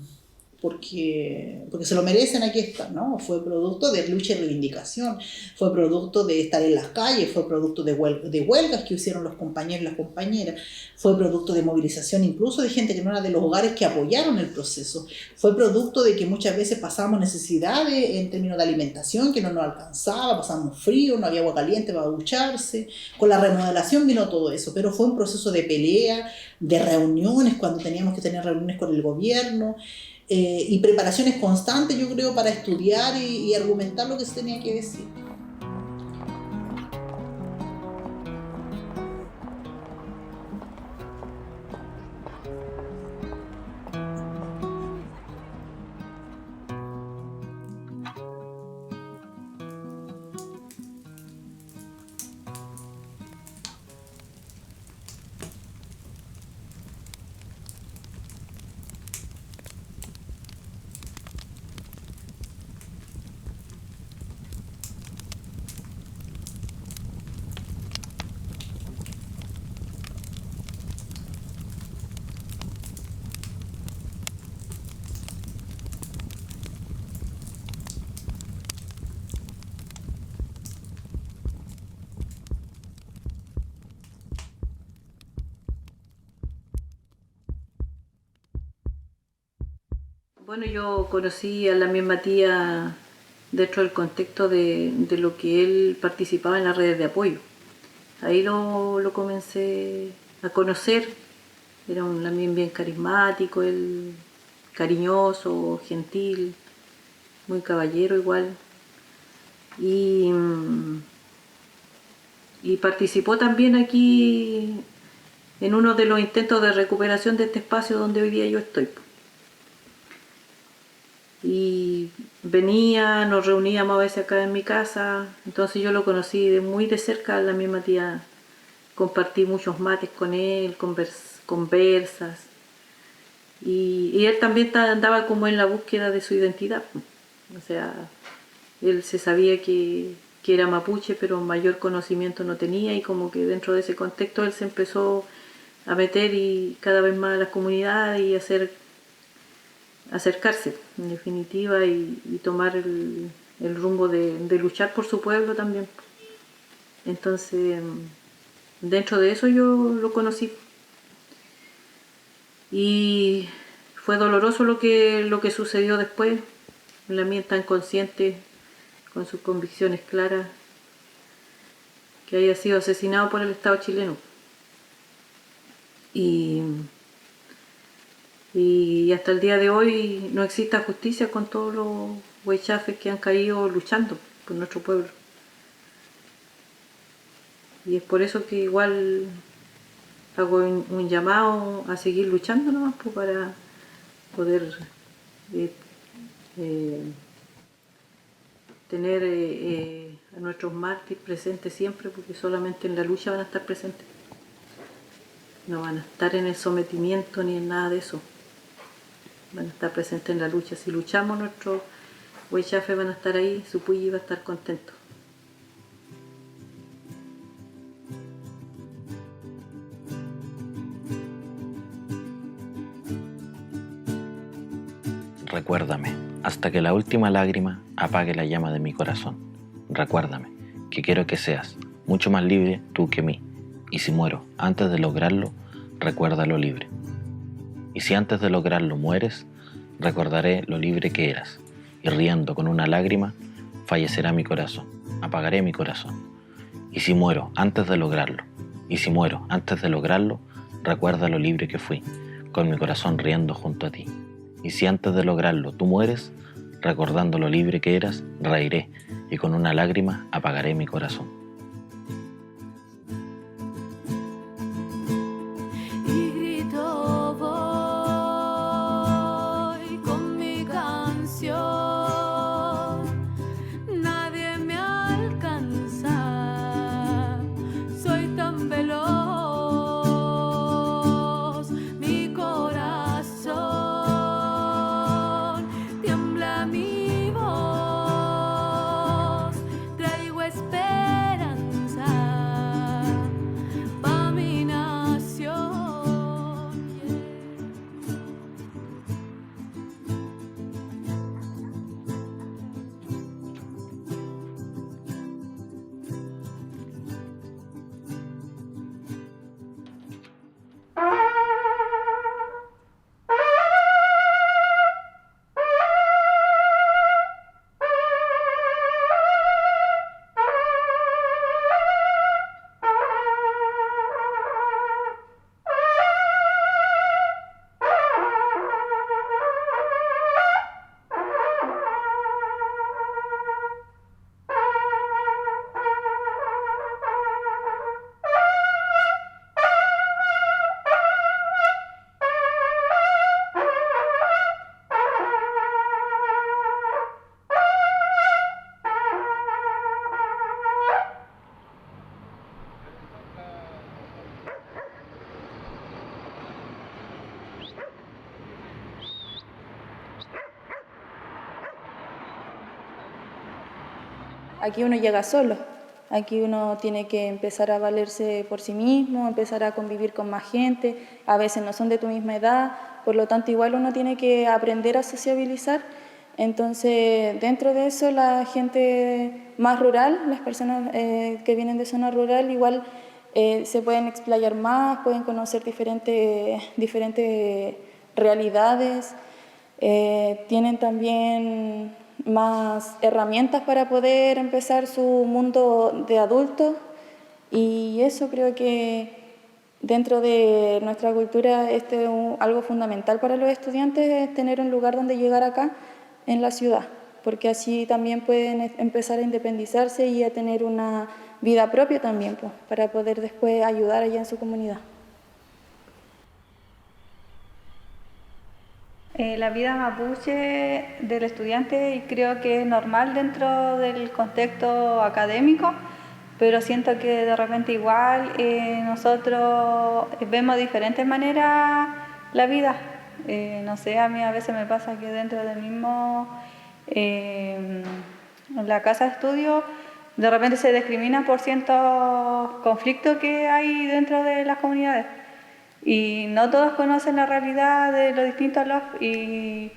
se lo merecen, aquí están, ¿no? Fue producto de lucha y reivindicación, fue producto de estar en las calles, fue producto de huelgas que hicieron los compañeros y las compañeras, fue producto de movilización incluso de gente que no era de los hogares que apoyaron el proceso, fue producto de que muchas veces pasábamos necesidades en términos de alimentación que no nos alcanzaba, pasábamos frío, no había agua caliente para ducharse, con la remodelación vino todo eso, pero fue un proceso de pelea, de reuniones, cuando teníamos que tener reuniones con el gobierno, y preparaciones constantes, yo creo, para estudiar y argumentar lo que se tenía que decir. Bueno, yo conocí a la misma tía dentro del contexto de lo que él participaba en las redes de apoyo. Ahí lo comencé a conocer. Era un también bien carismático, él cariñoso, gentil, muy caballero igual. Y participó también aquí en uno de los intentos de recuperación de este espacio donde hoy día yo estoy. Y venía, nos reuníamos a veces acá en mi casa, entonces yo lo conocí muy de cerca, la misma tía, compartí muchos mates con él, conversas, y él también andaba como en la búsqueda de su identidad, o sea, él se sabía que era mapuche, pero mayor conocimiento no tenía, y como que dentro de ese contexto él se empezó a meter y cada vez más a las comunidades y acercarse, en definitiva, y tomar el rumbo de luchar por su pueblo también. Entonces, dentro de eso yo lo conocí. Y fue doloroso lo que sucedió después. La mía tan consciente, con sus convicciones claras, que haya sido asesinado por el Estado chileno. Y hasta el día de hoy no existe justicia con todos los huaychafes que han caído luchando por nuestro pueblo. Y es por eso que igual hago un llamado a seguir luchando nomás, pues, para poder tener a nuestros mártires presentes siempre, porque solamente en la lucha van a estar presentes. No van a estar en el sometimiento ni en nada de eso. Van a estar presentes en la lucha. Si luchamos, nuestros huaychafes van a estar ahí, su puyi va a estar contento. Recuérdame, hasta que la última lágrima apague la llama de mi corazón. Recuérdame, que quiero que seas mucho más libre tú que mí. Y si muero antes de lograrlo, recuérdalo libre. Y si antes de lograrlo mueres, recordaré lo libre que eras. Y riendo con una lágrima, fallecerá mi corazón, apagaré mi corazón. Y si muero antes de lograrlo, recuerda lo libre que fui, con mi corazón riendo junto a ti. Y si antes de lograrlo tú mueres, recordando lo libre que eras, reiré, y con una lágrima apagaré mi corazón. Y grito voy con mi canción, nadie me alcanza, soy tan veloz, mi corazón tiembla mi voz, traigo esperanza pa' mi nación. Aquí uno llega solo, aquí uno tiene que empezar a valerse por sí mismo, empezar a convivir con más gente, a veces no son de tu misma edad, por lo tanto igual uno tiene que aprender a sociabilizar. Entonces, dentro de eso, la gente más rural, las personas que vienen de zona rural, igual se pueden explayar más, pueden conocer diferentes realidades. tienen también más herramientas para poder empezar su mundo de adultos, y eso creo que dentro de nuestra cultura algo fundamental para los estudiantes es tener un lugar donde llegar acá en la ciudad, porque así también pueden empezar a independizarse y a tener una vida propia también, pues, para poder después ayudar allá en su comunidad. La vida mapuche del estudiante creo que es normal dentro del contexto académico, pero siento que de repente igual nosotros vemos de diferentes maneras la vida. No sé, a mí a veces me pasa que dentro del mismo, la casa de estudio, de repente se discrimina por ciertos conflictos que hay dentro de las comunidades. Y no todos conocen la realidad de los distintos LOF y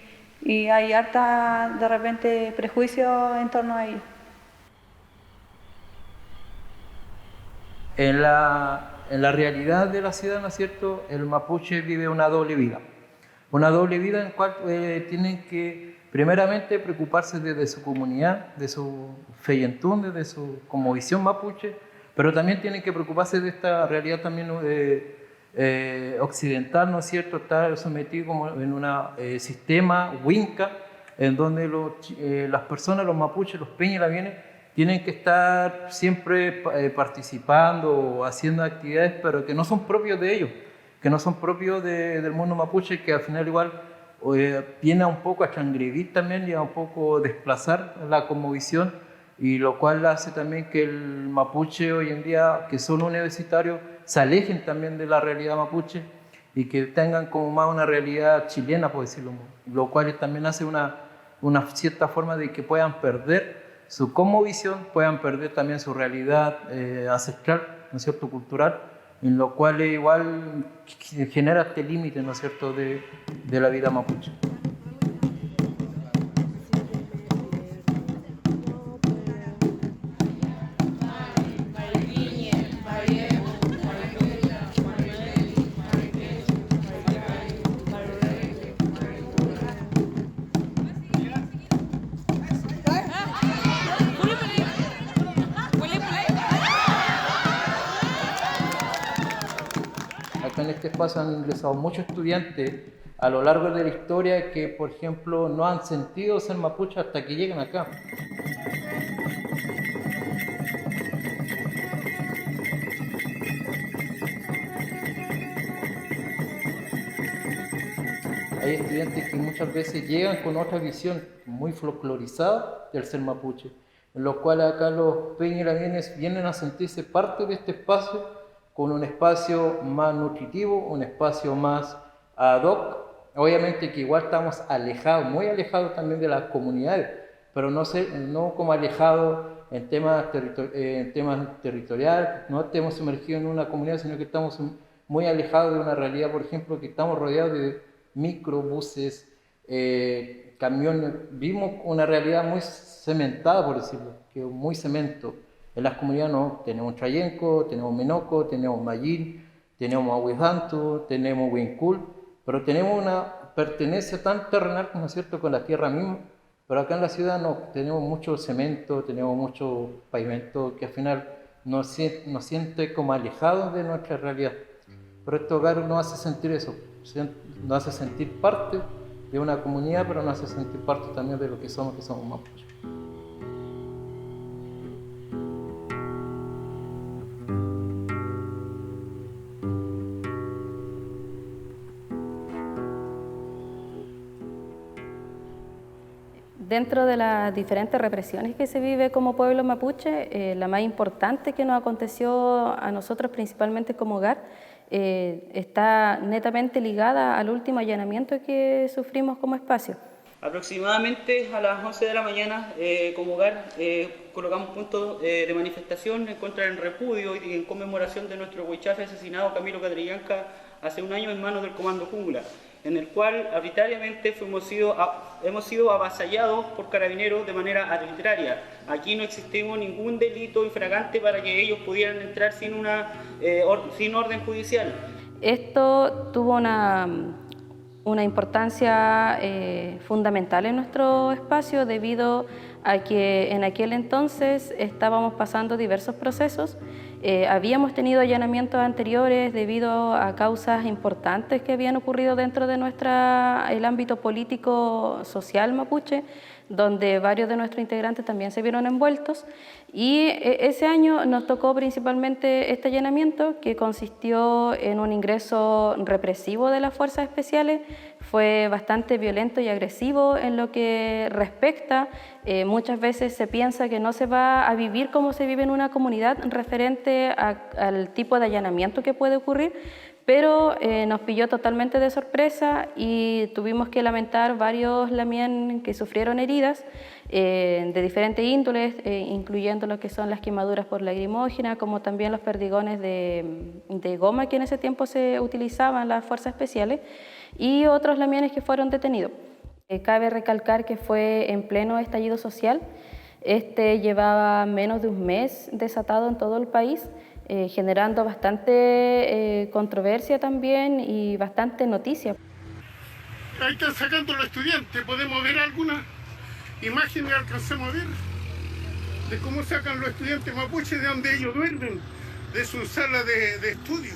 hay harta, de repente, prejuicios en torno a ellos. En la realidad de la ciudad, ¿no es cierto?, el mapuche vive una doble vida. Una doble vida en la cual tienen que, primeramente, preocuparse de su comunidad, de su feyentún, de su como visión mapuche, pero también tienen que preocuparse de esta realidad también occidental, ¿no es cierto?, está sometido como en un sistema Winca, en donde las personas, los mapuches, los peñas y la bienes, tienen que estar siempre participando o haciendo actividades, pero que no son propios de ellos, que no son propios del mundo mapuche, que al final igual viene un poco a transgredir también y a un poco desplazar la cosmovisión, y lo cual hace también que el mapuche hoy en día, que son universitarios, se alejen también de la realidad mapuche y que tengan como más una realidad chilena, por decirlo, lo cual también hace una cierta forma de que puedan perder su cosmovisión, puedan perder también su realidad ancestral, ¿no es cierto?, cultural, en lo cual igual genera este límite, ¿no es cierto?, de la vida mapuche. En este espacio han ingresado muchos estudiantes a lo largo de la historia que, por ejemplo, no han sentido ser mapuche hasta que llegan acá. Hay estudiantes que muchas veces llegan con otra visión muy folclorizada del ser mapuche, en lo cual acá los peñarabienes vienen a sentirse parte de este espacio, con un espacio más nutritivo, un espacio más ad hoc. Obviamente que igual estamos alejados, muy alejados también de las comunidades, pero no como alejados en temas territoriales, no estemos sumergidos en una comunidad, sino que estamos muy alejados de una realidad, por ejemplo, que estamos rodeados de microbuses, camiones. Vimos una realidad muy cementada, por decirlo, que es muy cemento. En las comunidades no, tenemos Trayenco, tenemos Menoco, tenemos Mayín, tenemos Ahuijantu, tenemos Huincul, pero tenemos una pertenencia tan terrenal, ¿no es cierto?, con la tierra misma, pero acá en la ciudad no, tenemos mucho cemento, tenemos mucho pavimento que al final nos siente como alejados de nuestra realidad. Pero este hogar nos hace sentir eso, nos hace sentir parte de una comunidad, pero nos hace sentir parte también de lo que somos mapuches. Dentro de las diferentes represiones que se vive como pueblo mapuche, la más importante que nos aconteció a nosotros principalmente como hogar, está netamente ligada al último allanamiento que sufrimos como espacio. Aproximadamente a las 11 de la mañana, como hogar, colocamos puntos de manifestación en contra del repudio y en conmemoración de nuestro huichafe asesinado Camilo Catrillanca hace un año en manos del Comando Jungla, en el cual arbitrariamente hemos sido avasallados por carabineros de manera arbitraria. Aquí no existió ningún delito infragante para que ellos pudieran entrar sin orden judicial. Esto tuvo una importancia fundamental en nuestro espacio debido a que en aquel entonces estábamos pasando diversos procesos. Habíamos tenido allanamientos anteriores debido a causas importantes que habían ocurrido dentro de el ámbito político social mapuche, donde varios de nuestros integrantes también se vieron envueltos, y ese año nos tocó principalmente este allanamiento, que consistió en un ingreso represivo de las fuerzas especiales. Fue bastante violento y agresivo en lo que respecta. Muchas veces se piensa que no se va a vivir como se vive en una comunidad referente al tipo de allanamiento que puede ocurrir, pero nos pilló totalmente de sorpresa y tuvimos que lamentar varios lamien que sufrieron heridas de diferentes índoles, incluyendo lo que son las quemaduras por lagrimógena, como también los perdigones de goma que en ese tiempo se utilizaban las fuerzas especiales, y otros lamienes que fueron detenidos. Cabe recalcar que fue en pleno estallido social. Este llevaba menos de un mes desatado en todo el país, generando bastante controversia también y bastante noticia. Ahí están sacando los estudiantes. ¿Podemos ver alguna imagen que alcancemos a ver de cómo sacan los estudiantes mapuches de donde ellos duermen, de su sala de estudio?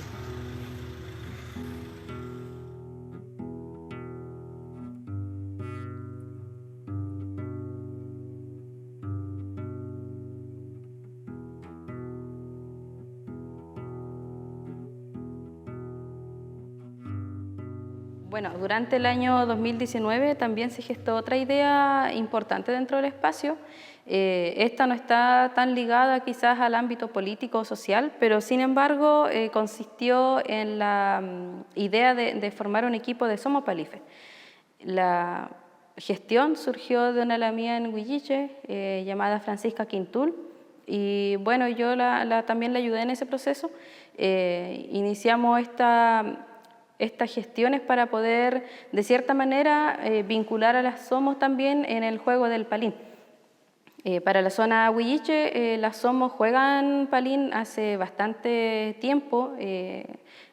Bueno, durante el año 2019 también se gestó otra idea importante dentro del espacio. Esta no está tan ligada quizás al ámbito político o social, pero sin embargo consistió en la idea de formar un equipo de Somos Palife. La gestión surgió de una lamía en Huilliche llamada Francisca Quintul, y bueno, yo también la ayudé en ese proceso. Iniciamos estas gestiones para poder, de cierta manera, vincular a las Somos también en el juego del palín. Para la zona Huilliche, las Somos juegan palín hace bastante tiempo,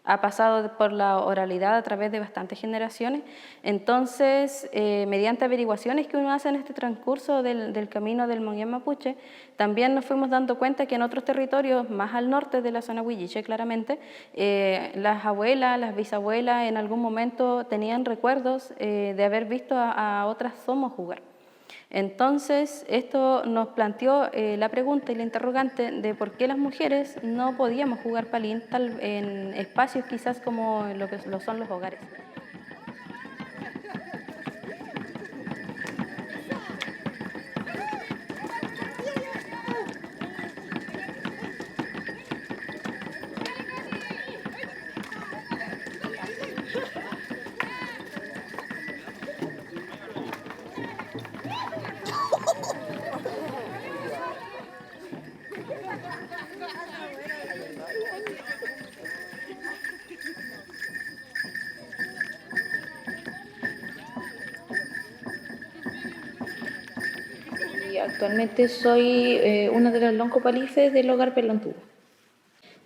ha pasado por la oralidad a través de bastantes generaciones. Entonces, mediante averiguaciones que uno hace en este transcurso del camino del Monguén Mapuche, también nos fuimos dando cuenta que en otros territorios, más al norte de la zona Huilliche, claramente, las abuelas, las bisabuelas, en algún momento tenían recuerdos de haber visto a otras Somos jugar. Entonces, esto nos planteó la pregunta y la interrogante de por qué las mujeres no podíamos jugar palín en espacios quizás como lo que lo son los hogares. Actualmente soy una de las loncopalifes del hogar Pelontubo.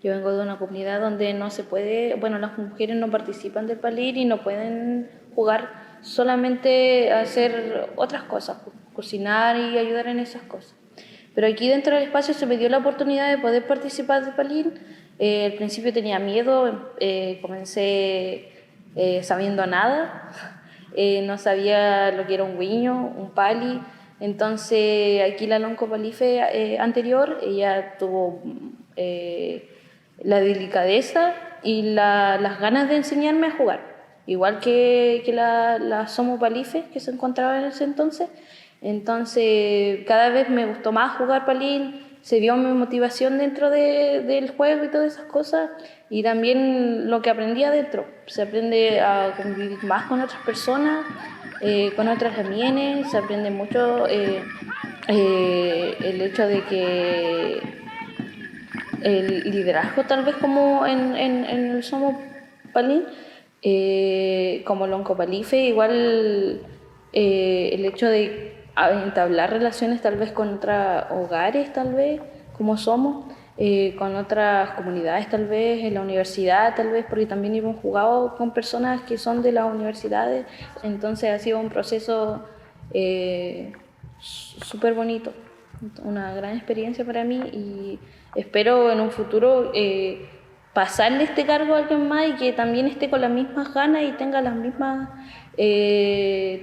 Yo vengo de una comunidad donde no se puede, bueno, las mujeres no participan del palín y no pueden jugar, solamente hacer otras cosas, cocinar y ayudar en esas cosas. Pero aquí dentro del espacio se me dio la oportunidad de poder participar del palín. Al principio tenía miedo, comencé sabiendo nada, no sabía lo que era un guiño, un pali. Entonces aquí la loncopalife anterior, ella tuvo la delicadeza y las ganas de enseñarme a jugar, igual que la Somos Palife que se encontraba en ese entonces. Entonces cada vez me gustó más jugar palín, se vio mi motivación dentro del juego y todas esas cosas, y también lo que aprendí adentro. Se aprende a convivir más con otras personas, con otras lamienes, se aprende mucho el hecho de que el liderazgo tal vez como en el Somos Palín, como loncopalife, igual el hecho de entablar relaciones tal vez con otros hogares, tal vez, como somos, con otras comunidades tal vez, en la universidad tal vez, porque también hemos jugado con personas que son de las universidades, entonces ha sido un proceso súper bonito, una gran experiencia para mí y espero en un futuro pasarle este cargo a alguien más y que también esté con las mismas ganas y tenga las mismas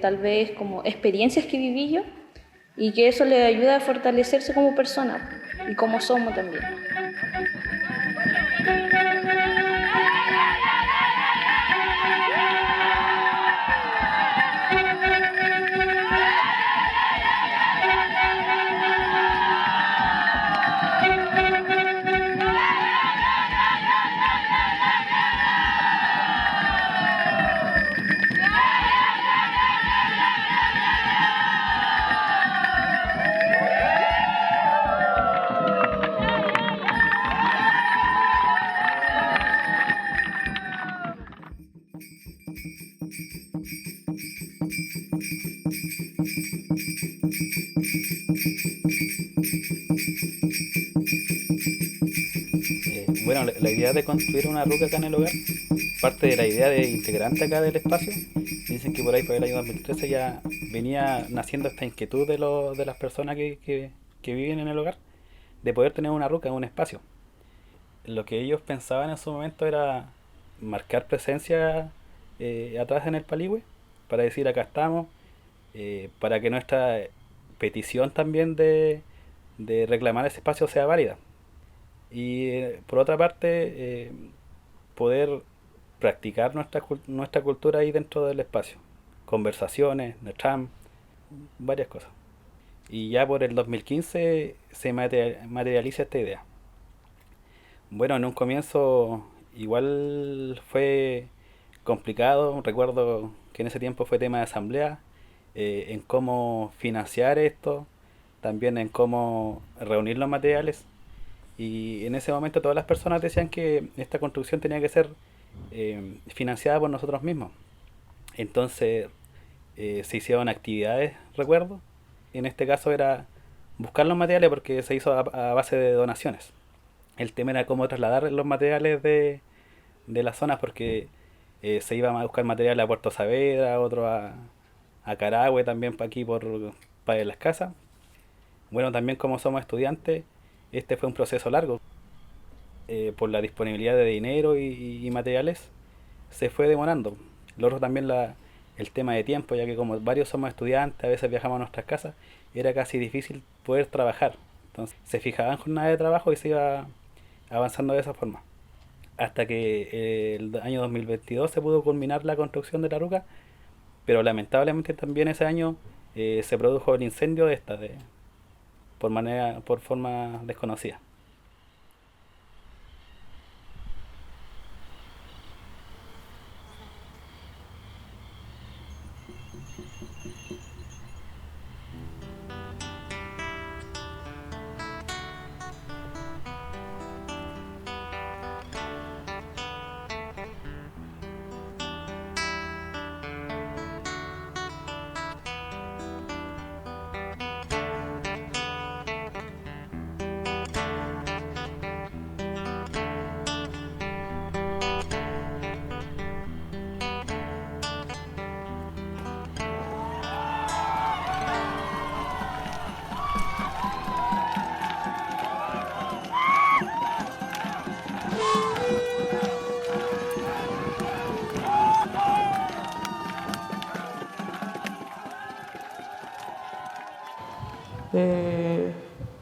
tal vez como experiencias que viví yo y que eso le ayude a fortalecerse como persona y como somos también. Bueno, la idea de construir una ruca acá en el hogar parte de la idea de integrante acá del espacio. Dicen que por ahí, por el año 2013, ya venía naciendo esta inquietud de las personas que viven en el hogar de poder tener una ruca en un espacio. Lo que ellos pensaban en su momento era marcar presencia atrás en el Paligüe para decir acá estamos, para que nuestra petición también de reclamar ese espacio sea válida. Y por otra parte, poder practicar nuestra cultura ahí dentro del espacio. Conversaciones, Netram, varias cosas. Y ya por el 2015 se materializa esta idea. Bueno, en un comienzo igual fue complicado. Recuerdo que en ese tiempo fue tema de asamblea, en cómo financiar esto, también en cómo reunir los materiales. Y en ese momento todas las personas decían que esta construcción tenía que ser financiada por nosotros mismos. Entonces se hicieron actividades, recuerdo. En este caso era buscar los materiales porque se hizo a base de donaciones. El tema era cómo trasladar los materiales de las zonas porque se iban a buscar materiales a Puerto Saavedra, otro a Carahue, también para aquí para las casas. Bueno, también como somos estudiantes, este fue un proceso largo. Por la disponibilidad de dinero y materiales se fue demorando. Lo otro también el tema de tiempo, ya que como varios somos estudiantes, a veces viajamos a nuestras casas, era casi difícil poder trabajar. Entonces se fijaban jornadas de trabajo y se iba avanzando de esa forma. Hasta que el año 2022 se pudo culminar la construcción de la ruca, pero lamentablemente también ese año se produjo el incendio de esta, por forma desconocida.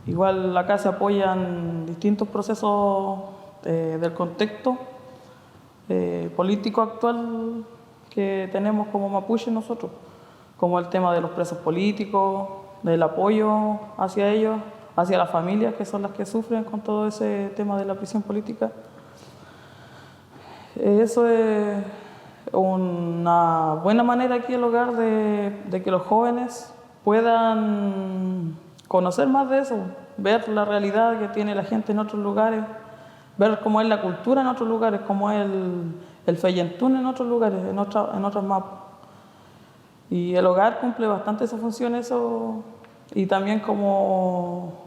Igual acá se apoyan distintos procesos del contexto político actual que tenemos como mapuche nosotros, como el tema de los presos políticos, del apoyo hacia ellos, hacia las familias que son las que sufren con todo ese tema de la prisión política. Eso es una buena manera aquí en el hogar de que los jóvenes puedan conocer más de eso, ver la realidad que tiene la gente en otros lugares, ver cómo es la cultura en otros lugares, cómo es el feyentún en otros lugares, en otros mapas. Y el hogar cumple bastante esa función, y también como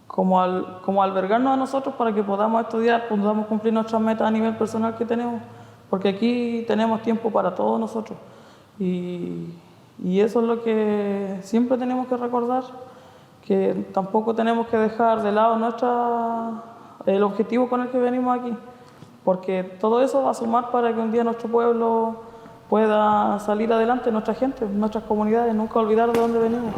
como albergarnos a nosotros para que podamos estudiar, podamos cumplir nuestras metas a nivel personal que tenemos, porque aquí tenemos tiempo para todos nosotros. Y eso es lo que siempre tenemos que recordar, que tampoco tenemos que dejar de lado el objetivo con el que venimos aquí, porque todo eso va a sumar para que un día nuestro pueblo pueda salir adelante, nuestra gente, nuestras comunidades, nunca olvidar de dónde venimos.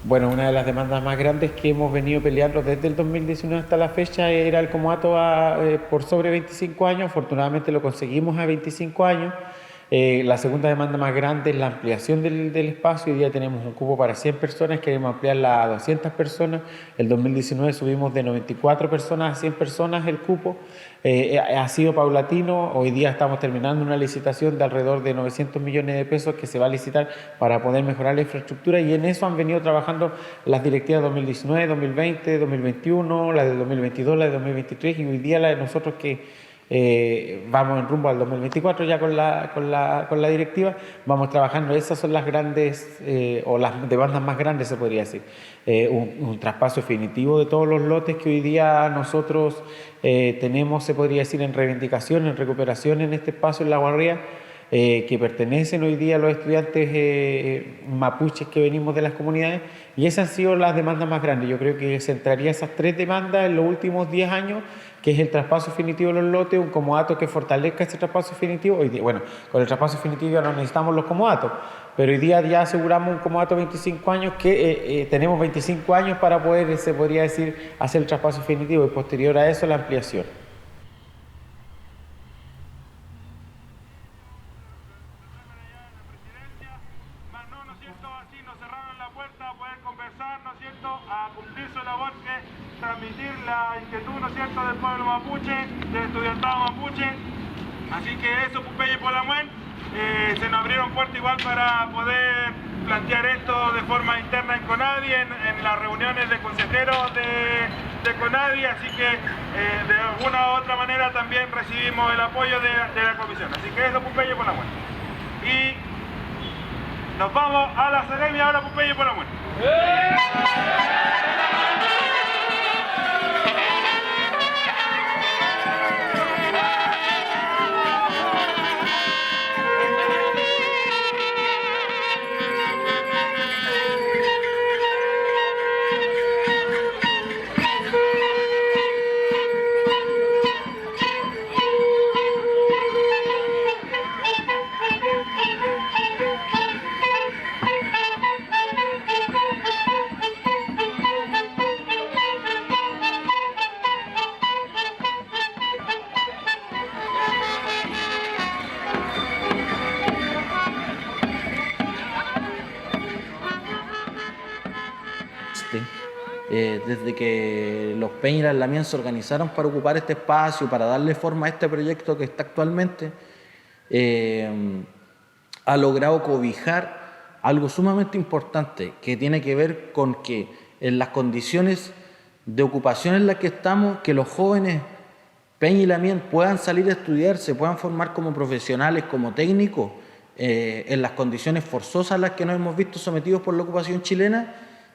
Bueno, una de las demandas más grandes que hemos venido peleando desde el 2019 hasta la fecha era el comodato por sobre 25 años. Afortunadamente lo conseguimos a 25 años. La segunda demanda más grande es la ampliación del espacio. Hoy día tenemos un cupo para 100 personas, queremos ampliarla a 200 personas. El 2019 subimos de 94 personas a 100 personas el cupo. Ha sido paulatino. Hoy día estamos terminando una licitación de alrededor de 900 millones de pesos que se va a licitar para poder mejorar la infraestructura, y en eso han venido trabajando las directivas 2019, 2020, 2021, la de 2022, la de 2023 y hoy día la de nosotros que vamos en rumbo al 2024 ya con la directiva, vamos trabajando. Esas son las grandes o las demandas más grandes, se podría decir. Un traspaso definitivo de todos los lotes que hoy día nosotros tenemos, se podría decir, en reivindicación, en recuperación en este espacio en La Guarría, que pertenecen hoy día a los estudiantes mapuches que venimos de las comunidades, y esas han sido las demandas más grandes. Yo creo que centraría esas tres demandas en los últimos 10 años, que es el traspaso definitivo de los lotes, un comodato que fortalezca ese traspaso definitivo. Hoy día, bueno, con el traspaso definitivo ya no necesitamos los comodatos, pero hoy día ya aseguramos un comodato de 25 años, que tenemos 25 años para poder, se podría decir, hacer el traspaso definitivo y posterior a eso la ampliación. Transmitir la inquietud, ¿no es cierto?, del pueblo mapuche, del estudiantado mapuche. Así que eso, Pupeye Polamuen, se nos abrieron puertas igual para poder plantear esto de forma interna en CONADI, en las reuniones de consejeros de CONADI, así que de alguna u otra manera también recibimos el apoyo de la comisión. Así que eso, Pupeye Polamuen. Y nos vamos a la Seremia ahora, Pupeye Polamuen. Desde que los Peña y las Lamien se organizaron para ocupar este espacio, para darle forma a este proyecto que está actualmente, ha logrado cobijar algo sumamente importante que tiene que ver con que en las condiciones de ocupación en las que estamos, que los jóvenes Peña y Lamien puedan salir a estudiar, se puedan formar como profesionales, como técnicos, en las condiciones forzosas a las que nos hemos visto sometidos por la ocupación chilena,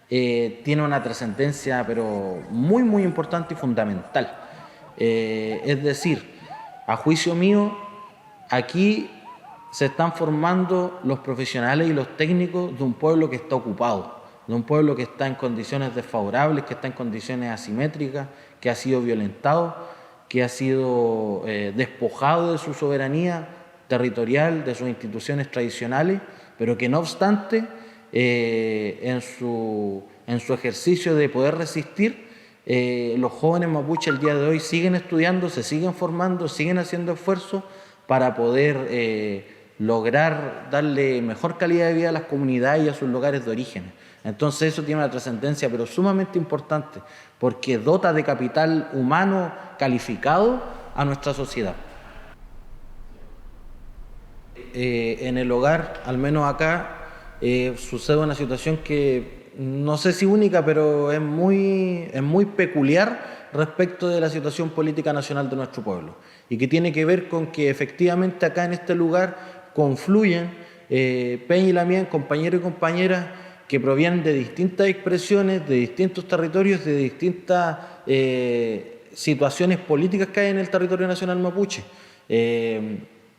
tiene una trascendencia pero muy muy importante y fundamental. Es decir, a juicio mío, aquí se están formando los profesionales y los técnicos de un pueblo que está ocupado, de un pueblo que está en condiciones desfavorables, que está en condiciones asimétricas, que ha sido violentado, que ha sido despojado de su soberanía territorial, de sus instituciones tradicionales, pero que no obstante en su ejercicio de poder resistir, los jóvenes mapuche el día de hoy siguen estudiando, se siguen formando, siguen haciendo esfuerzos para poder lograr darle mejor calidad de vida a las comunidades y a sus lugares de origen. Entonces eso tiene una trascendencia pero sumamente importante, porque dota de capital humano calificado a nuestra sociedad. En el hogar, al menos acá, sucede una situación que no sé si única, pero es muy peculiar respecto de la situación política nacional de nuestro pueblo, y que tiene que ver con que efectivamente acá en este lugar confluyen Peña y Lamien, compañeros y compañeras que provienen de distintas expresiones, de distintos territorios, de distintas situaciones políticas que hay en el territorio nacional mapuche.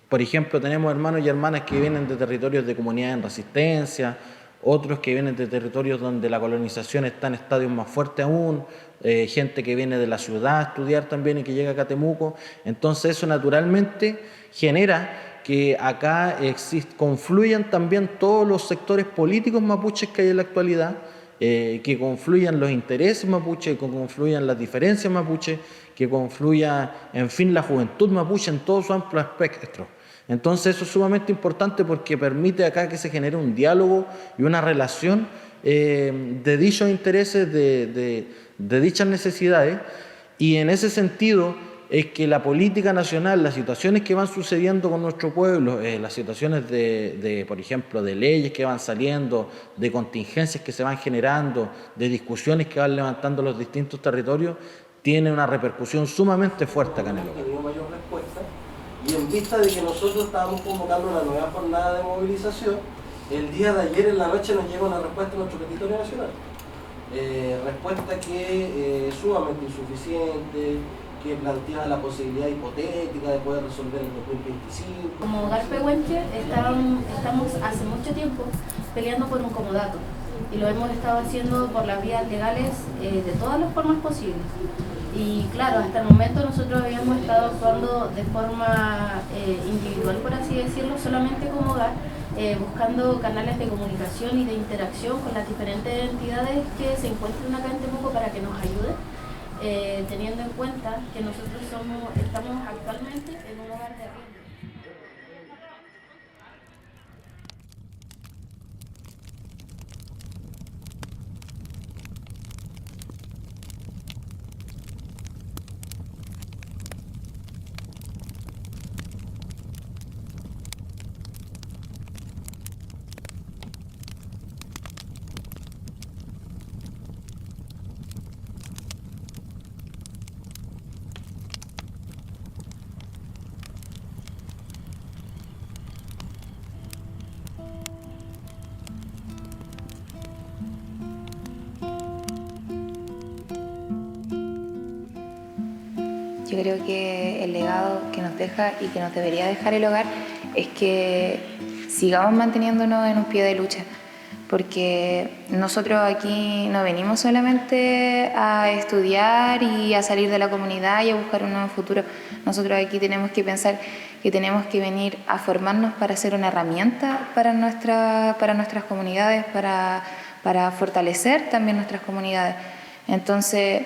Por ejemplo, tenemos hermanos y hermanas que vienen de territorios de comunidades en resistencia, otros que vienen de territorios donde la colonización está en estadios más fuertes aún, gente que viene de la ciudad a estudiar también y que llega acá a Temuco. Entonces eso naturalmente genera que acá confluyan también todos los sectores políticos mapuches que hay en la actualidad, que confluyan los intereses mapuches, que confluyan las diferencias mapuches, que confluya, en fin, la juventud mapuche en todo su amplio espectro. Entonces eso es sumamente importante porque permite acá que se genere un diálogo y una relación de dichos intereses, de dichas necesidades, y en ese sentido es que la política nacional, las situaciones que van sucediendo con nuestro pueblo, las situaciones por ejemplo, de leyes que van saliendo, de contingencias que se van generando, de discusiones que van levantando los distintos territorios, tiene una repercusión sumamente fuerte acá en el hogar. Mayor respuesta, y en vista de que nosotros estábamos convocando una nueva jornada de movilización, el día de ayer en la noche nos llega una respuesta de nuestro petitorio nacional. Respuesta que es sumamente insuficiente, que plantea la posibilidad hipotética de poder resolver en 2025. Como Hogar Pehuenche estamos hace mucho tiempo peleando por un comodato y lo hemos estado haciendo por las vías legales de todas las formas posibles. Y claro, hasta el momento nosotros habíamos estado actuando de forma individual, por así decirlo, solamente como hogar, buscando canales de comunicación y de interacción con las diferentes entidades que se encuentran acá en Temuco para que nos ayuden, teniendo en cuenta que nosotros estamos actualmente en un hogar de arriendo. Yo creo que el legado que nos deja y que nos debería dejar el hogar es que sigamos manteniéndonos en un pie de lucha, porque nosotros aquí no venimos solamente a estudiar y a salir de la comunidad y a buscar un nuevo futuro. Nosotros aquí tenemos que pensar que tenemos que venir a formarnos para ser una herramienta para nuestras comunidades, para fortalecer también nuestras comunidades. Entonces,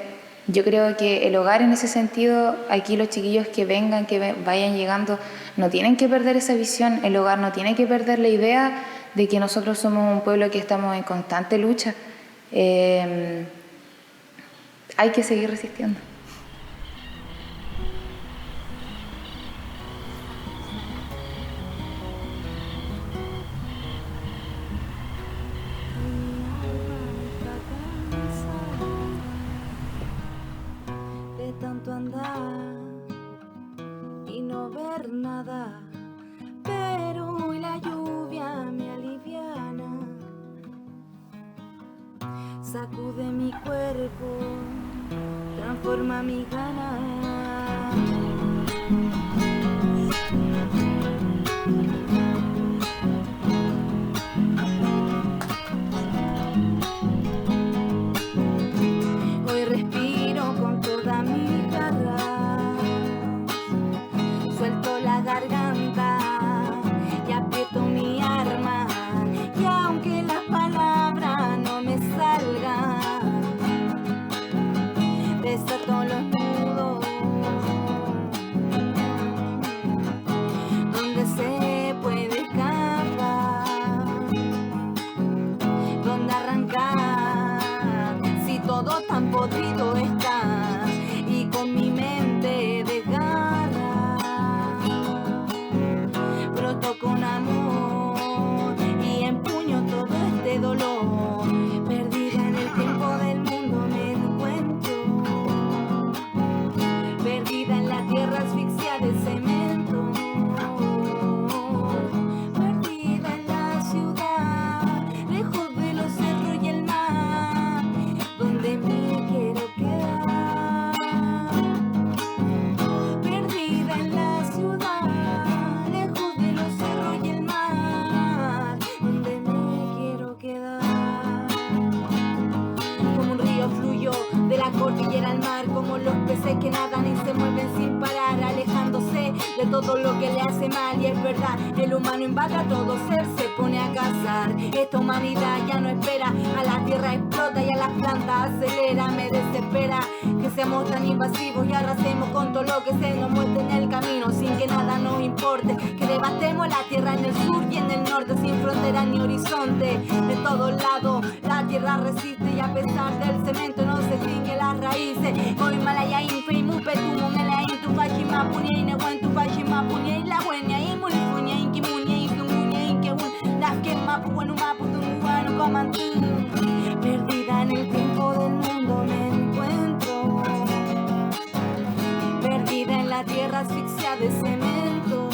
yo creo que el hogar en ese sentido, aquí los chiquillos que vengan, que vayan llegando, no tienen que perder esa visión. El hogar no tiene que perder la idea de que nosotros somos un pueblo que estamos en constante lucha. Hay que seguir resistiendo. Tanto andar y no ver nada, pero hoy la lluvia me aliviana, sacude mi cuerpo, transforma mi ganas. Hoy respiro con toda mi garra, suelto la garganta y aprieto mi arma, y aunque las palabras no me salgan, desato los nudos de todo lo que le hace mal. Y es verdad, el humano invade a todo ser, se pone a cazar. Esta humanidad ya no espera, a la tierra explota y a las plantas acelera. Me desespera que seamos tan invasivos y arrasemos con todo lo que se nos muestre en el camino, sin que nada nos importe. Que devastemos la tierra en el sur y en el norte, sin frontera ni horizonte. De todos lados la tierra resiste y a pesar del cemento no se extingue las raíces. Hoy malaya infeimu petumo melain tu fachima punia inewan tu fachima punia la buena y mulifunia inkimunia inkimunia inkewun las que mapu bueno mapu tu comantu. Perdida en el tiempo del mundo me encuentro, perdida en la tierra asfixia de cemento,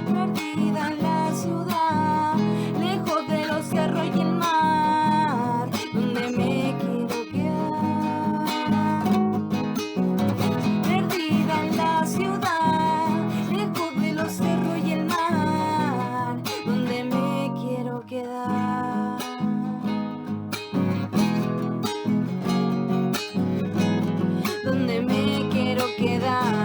perdida en la ciudad, lejos de los cerros y el mar, donde me quiero quedar. Perdida en la ciudad, lejos de los cerros y el mar, donde me quiero quedar. Donde me quiero quedar.